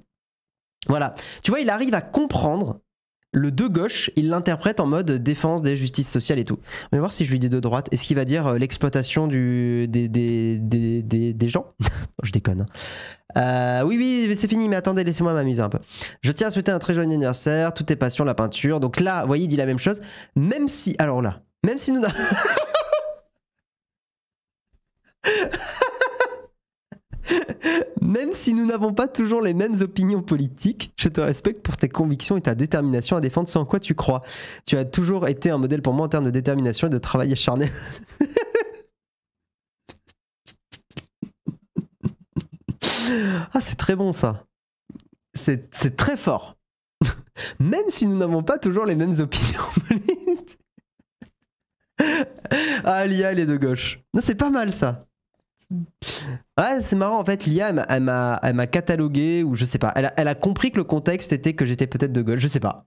Voilà. Tu vois, il arrive à comprendre le de gauche, il l'interprète en mode défense des justices sociales et tout. On va voir si je lui dis de droite. Est-ce qu'il va dire l'exploitation des gens? Je déconne. Oui, c'est fini, mais attendez, laissez-moi m'amuser un peu. Je tiens à souhaiter un très joyeux anniversaire, toutes tes passions, la peinture. Donc là, vous voyez, il dit la même chose. Même si, alors là, même si nous... Même si nous n'avons pas toujours les mêmes opinions politiques, je te respecte pour tes convictions et ta détermination à défendre ce en quoi tu crois. Tu as toujours été un modèle pour moi en termes de détermination et de travail acharné. Ah, c'est très bon ça. C'est très fort. Même si nous n'avons pas toujours les mêmes opinions politiques. Ah, l'IA, elle est de gauche. Non, c'est pas mal ça. Ouais, c'est marrant en fait, l'IA elle m'a catalogué ou je sais pas, elle a compris que le contexte était que j'étais peut-être de gauche, je sais pas.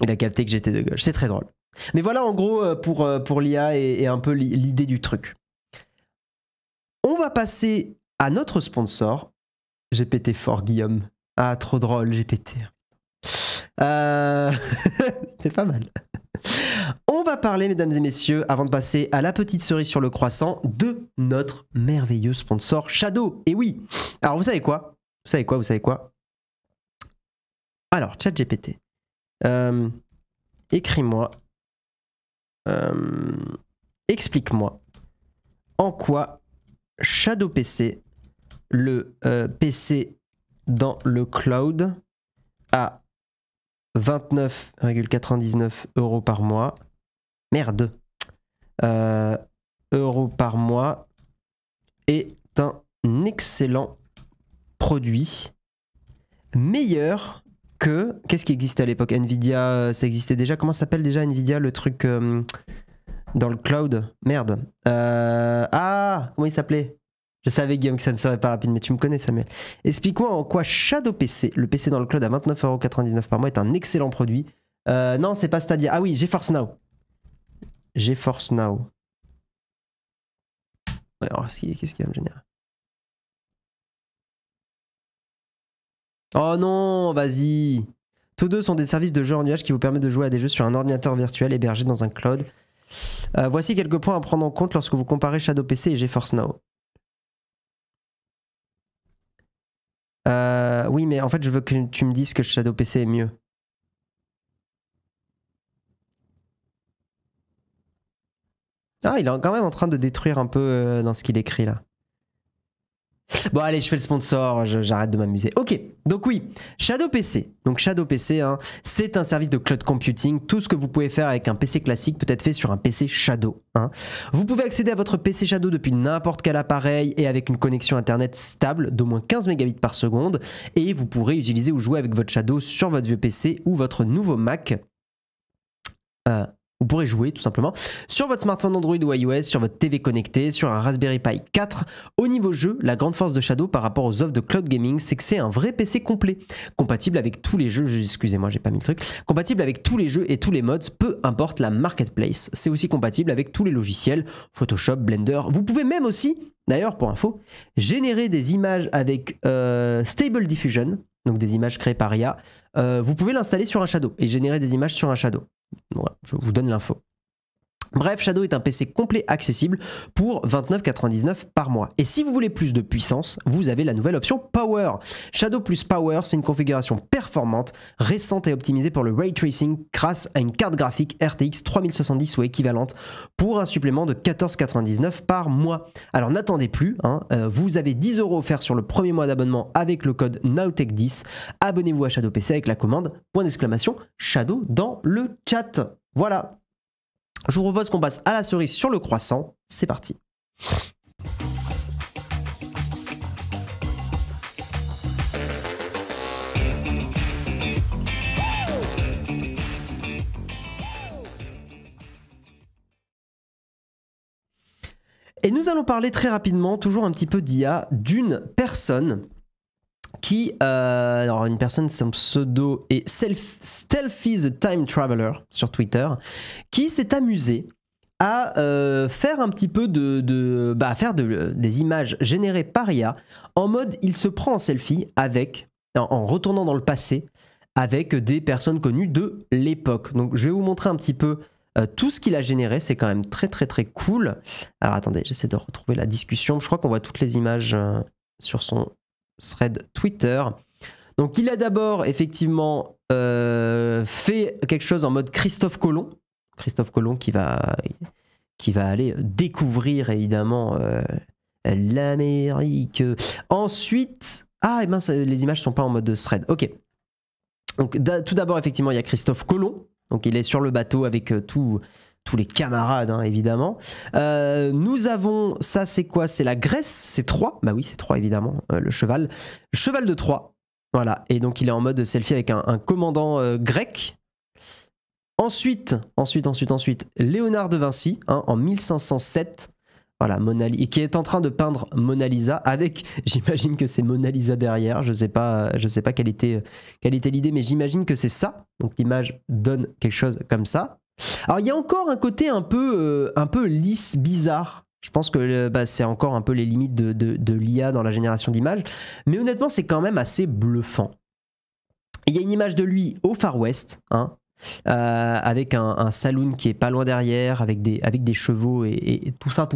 Il a capté que j'étais de gauche, c'est très drôle. Mais voilà en gros pour l'IA et un peu l'idée du truc. On va passer à notre sponsor. J'ai pété fort Guillaume. Ah trop drôle, j'ai pété. C'est pas mal. On va parler, mesdames et messieurs, avant de passer à la petite cerise sur le croissant, de notre merveilleux sponsor Shadow. Et oui, alors vous savez quoi ? Vous savez quoi ? Alors, ChatGPT, écris-moi, explique-moi en quoi Shadow PC, le PC dans le cloud, a 29,99 € par mois. Merde. Euros par mois est un excellent produit. Meilleur que... Qu'est-ce qui existait à l'époque ? Nvidia, ça existait déjà. Comment ça s'appelle déjà Nvidia, le truc dans le cloud ? Merde. Ah, comment il s'appelait ? Je savais, Guillaume, que ça ne serait pas rapide, mais tu me connais, Samuel. Explique-moi en quoi Shadow PC, le PC dans le cloud à 29,99€ par mois, est un excellent produit. Non, c'est pas Stadia. Ah oui, GeForce Now. GeForce Now. Alors, qu'est-ce qui va me générer? Oh non, vas-y. Tous deux sont des services de jeux en nuage qui vous permettent de jouer à des jeux sur un ordinateur virtuel hébergé dans un cloud. Voici quelques points à prendre en compte lorsque vous comparez Shadow PC et GeForce Now. Oui, mais en fait, je veux que tu me dises que Shadow PC est mieux. Ah, il est quand même en train de détruire un peu dans ce qu'il écrit là. Bon, allez, je fais le sponsor, j'arrête de m'amuser. Ok, donc oui, Shadow PC. Donc Shadow PC, hein, c'est un service de cloud computing. Tout ce que vous pouvez faire avec un PC classique peut être fait sur un PC Shadow. Hein. Vous pouvez accéder à votre PC Shadow depuis n'importe quel appareil et avec une connexion internet stable d'au moins 15 mégabits par seconde. Et vous pourrez utiliser ou jouer avec votre Shadow sur votre vieux PC ou votre nouveau Mac. Vous pourrez jouer tout simplement sur votre smartphone Android ou iOS, sur votre TV connectée, sur un Raspberry Pi 4. Au niveau jeu, la grande force de Shadow par rapport aux offres de cloud gaming, c'est que c'est un vrai PC complet, compatible avec tous les jeux, excusez-moi j'ai pas mis le truc, compatible avec tous les jeux et tous les mods, peu importe la marketplace. C'est aussi compatible avec tous les logiciels, Photoshop, Blender. Vous pouvez même aussi, d'ailleurs pour info, générer des images avec Stable Diffusion, donc des images créées par IA. Vous pouvez l'installer sur un Shadow et générer des images sur un Shadow. Voilà, je vous donne l'info. Bref, Shadow est un PC complet accessible pour 29,99€ par mois. Et si vous voulez plus de puissance, vous avez la nouvelle option Power. Shadow plus Power, c'est une configuration performante, récente et optimisée pour le ray tracing grâce à une carte graphique RTX 3070 ou équivalente pour un supplément de 14,99€ par mois. Alors n'attendez plus, hein, vous avez 10€ offerts sur le premier mois d'abonnement avec le code NOWTECH10. Abonnez-vous à Shadow PC avec la commande !Shadow dans le chat. Voilà. Je vous propose qu'on passe à la cerise sur le croissant. C'est parti. Et nous allons parler très rapidement, toujours un petit peu d'IA, d'une personne qui, alors une personne, son pseudo est Stealthy the Time Traveler sur Twitter, qui s'est amusé à faire un petit peu des images générées par IA en mode il se prend en selfie avec, en retournant dans le passé avec des personnes connues de l'époque. Donc je vais vous montrer un petit peu tout ce qu'il a généré, c'est quand même très très très cool. Alors attendez, j'essaie de retrouver la discussion, je crois qu'on voit toutes les images sur son thread Twitter. Donc il a d'abord effectivement fait quelque chose en mode Christophe Colomb. Christophe Colomb qui va aller découvrir évidemment l'Amérique. Ensuite, et mince, les images sont pas en mode thread. Ok. Donc tout d'abord effectivement il y a Christophe Colomb. Donc il est sur le bateau avec tous les camarades, hein, évidemment. Nous avons, ça c'est quoi? C'est la Grèce, c'est Troie. Bah oui, c'est Troie, évidemment, le cheval. Le cheval de Troie. Voilà, et donc il est en mode selfie avec un commandant grec. Ensuite, Léonard de Vinci, hein, en 1507. Voilà, et qui est en train de peindre Mona Lisa avec, j'imagine que c'est Mona Lisa derrière, je sais pas quelle était l'idée, mais j'imagine que c'est ça. Donc l'image donne quelque chose comme ça. Alors il y a encore un côté un peu lisse, bizarre. Je pense que c'est encore un peu les limites de l'IA dans la génération d'images. Mais honnêtement, c'est quand même assez bluffant. Il y a une image de lui au Far West, hein, avec un saloon qui est pas loin derrière, avec des chevaux et tout ça.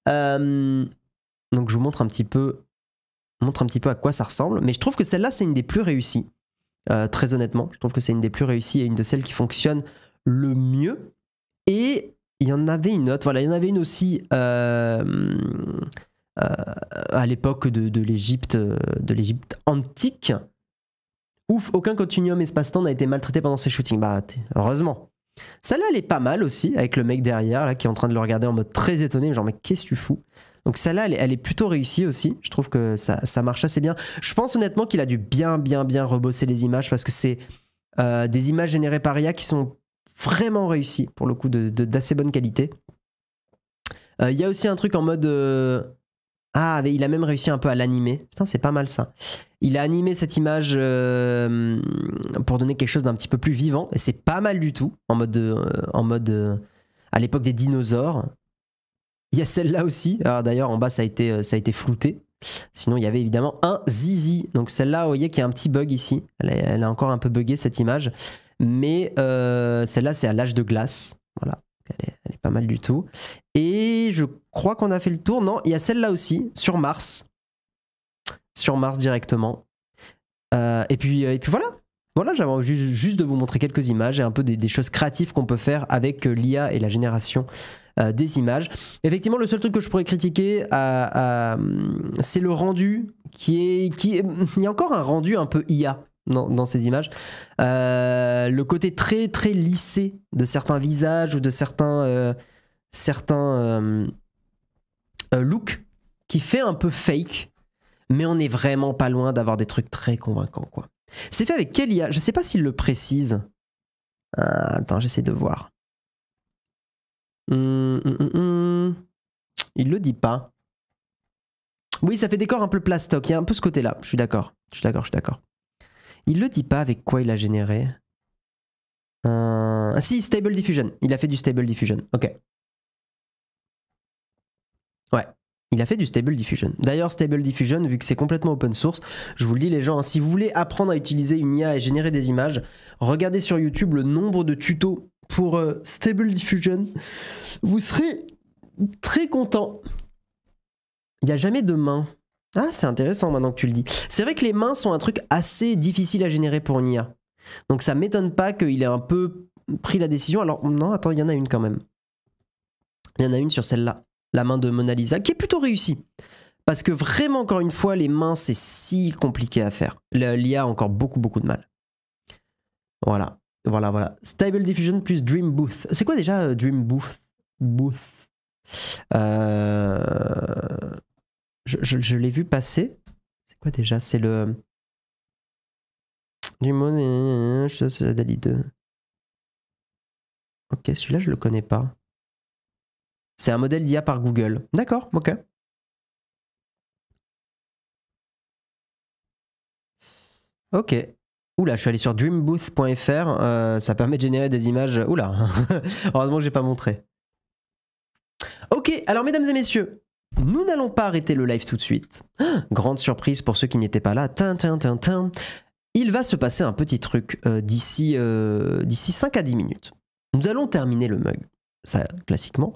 Donc je vous montre un petit peu à quoi ça ressemble. Mais je trouve que celle-là, c'est une des plus réussies. Très honnêtement, je trouve que c'est une des plus réussies et une de celles qui fonctionne le mieux. Et il y en avait une autre, voilà, il y en avait une aussi à l'époque de l'Égypte antique. Ouf, aucun continuum espace-temps n'a été maltraité pendant ces shootings. Bah, heureusement. Celle-là, elle est pas mal aussi, avec le mec derrière, là, qui est en train de le regarder en mode très étonné, genre, mais qu'est-ce que tu fous? Donc celle-là, elle est plutôt réussie aussi. Je trouve que ça marche assez bien. Je pense honnêtement qu'il a dû bien rebosser les images, parce que c'est des images générées par IA qui sont vraiment réussies, pour le coup, d'assez bonne qualité. Il y a aussi un truc en mode... Ah, mais il a même réussi un peu à l'animer. Putain, c'est pas mal ça. Il a animé cette image pour donner quelque chose d'un petit peu plus vivant. Et c'est pas mal du tout. En mode à l'époque des dinosaures. Il y a celle-là aussi. Alors d'ailleurs, en bas, ça a été flouté. Sinon, il y avait évidemment un zizi. Donc celle-là, vous voyez qu'il y a un petit bug ici. Elle a encore un peu buggé cette image. Mais celle-là, c'est à l'âge de glace. Voilà. Elle est pas mal du tout. Et je crois qu'on a fait le tour. Non, il y a celle-là aussi, sur Mars. Sur Mars directement. Et puis voilà. Voilà, j'avais envie juste de vous montrer quelques images et un peu des choses créatives qu'on peut faire avec l'IA et la génération des images. Effectivement, le seul truc que je pourrais critiquer, c'est le rendu il y a encore un rendu un peu IA dans ces images. Le côté très très lissé de certains visages ou de certains looks qui fait un peu fake, mais on est vraiment pas loin d'avoir des trucs très convaincants, quoi. C'est fait avec quelle IA? Je sais pas s'il le précise. Attends, j'essaie de voir. Il le dit pas. Oui, ça fait des corps un peu plastoc. Il y a un peu ce côté-là. Je suis d'accord. Il le dit pas avec quoi il a généré. Ah si, Stable Diffusion. Il a fait du Stable Diffusion. Ok. Ouais. Il a fait du Stable Diffusion. D'ailleurs, Stable Diffusion, vu que c'est complètement open source, je vous le dis les gens, hein, si vous voulez apprendre à utiliser une IA et générer des images, regardez sur YouTube le nombre de tutos pour Stable Diffusion. Vous serez très content. Il n'y a jamais de main. Ah, c'est intéressant maintenant que tu le dis. C'est vrai que les mains sont un truc assez difficile à générer pour une IA. Donc ça m'étonne pas qu'il ait un peu pris la décision. Alors non, attends, il y en a une quand même. Il y en a une sur celle-là. La main de Mona Lisa, qui est plutôt réussie. Parce que vraiment, encore une fois, les mains, c'est si compliqué à faire. L'IA a encore beaucoup de mal. Voilà. Stable Diffusion plus Dream Booth. C'est quoi déjà Dream Booth? Je l'ai vu passer. C'est quoi déjà? C'est le... C'est la DALL-E 2. Ok, celui-là, je le connais pas. C'est un modèle d'IA par Google. D'accord, ok. Ok. Oula, je suis allé sur dreambooth.fr. Ça permet de générer des images. Oula. Heureusement que j'ai pas montré. Ok, alors mesdames et messieurs, nous n'allons pas arrêter le live tout de suite. Grande surprise pour ceux qui n'étaient pas là. Il va se passer un petit truc d'ici 5 à 10 minutes. Nous allons terminer le mug. Ça, classiquement.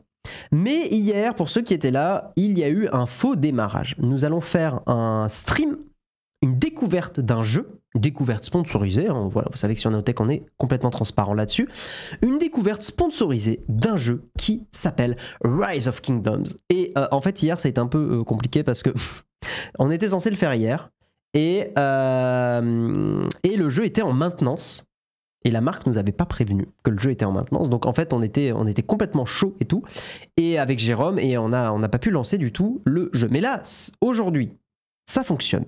Mais hier, pour ceux qui étaient là, il y a eu un faux démarrage. Nous allons faire un stream, une découverte d'un jeu, une découverte sponsorisée. Hein, voilà, vous savez que sur Nowtech, on est complètement transparent là-dessus. Une découverte sponsorisée d'un jeu qui s'appelle Rise of Kingdoms. Et en fait, hier, ça a été un peu compliqué parce que on était censé le faire hier et le jeu était en maintenance. Et la marque nous avait pas prévenu que le jeu était en maintenance. Donc en fait, on était complètement chaud et tout. Et avec Jérôme, et on n'a pas pu lancer du tout le jeu. Mais là, aujourd'hui, ça fonctionne.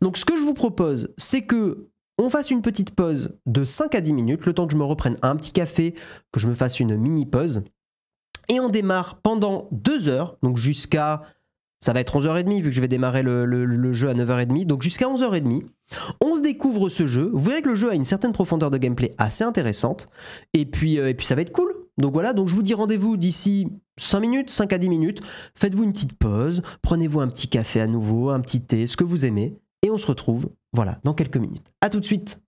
Donc ce que je vous propose, c'est que on fasse une petite pause de 5 à 10 minutes, le temps que je me reprenne un petit café, que je me fasse une mini pause. Et on démarre pendant 2 heures, donc jusqu'à... Ça va être 11h30 vu que je vais démarrer le jeu à 9h30. Donc jusqu'à 11h30, on se découvre ce jeu. Vous verrez que le jeu a une certaine profondeur de gameplay assez intéressante. Et puis ça va être cool. Donc voilà, donc je vous dis rendez-vous d'ici 5 minutes, 5 à 10 minutes. Faites-vous une petite pause, prenez-vous un petit café à nouveau, un petit thé, ce que vous aimez. Et on se retrouve, voilà, dans quelques minutes. À tout de suite.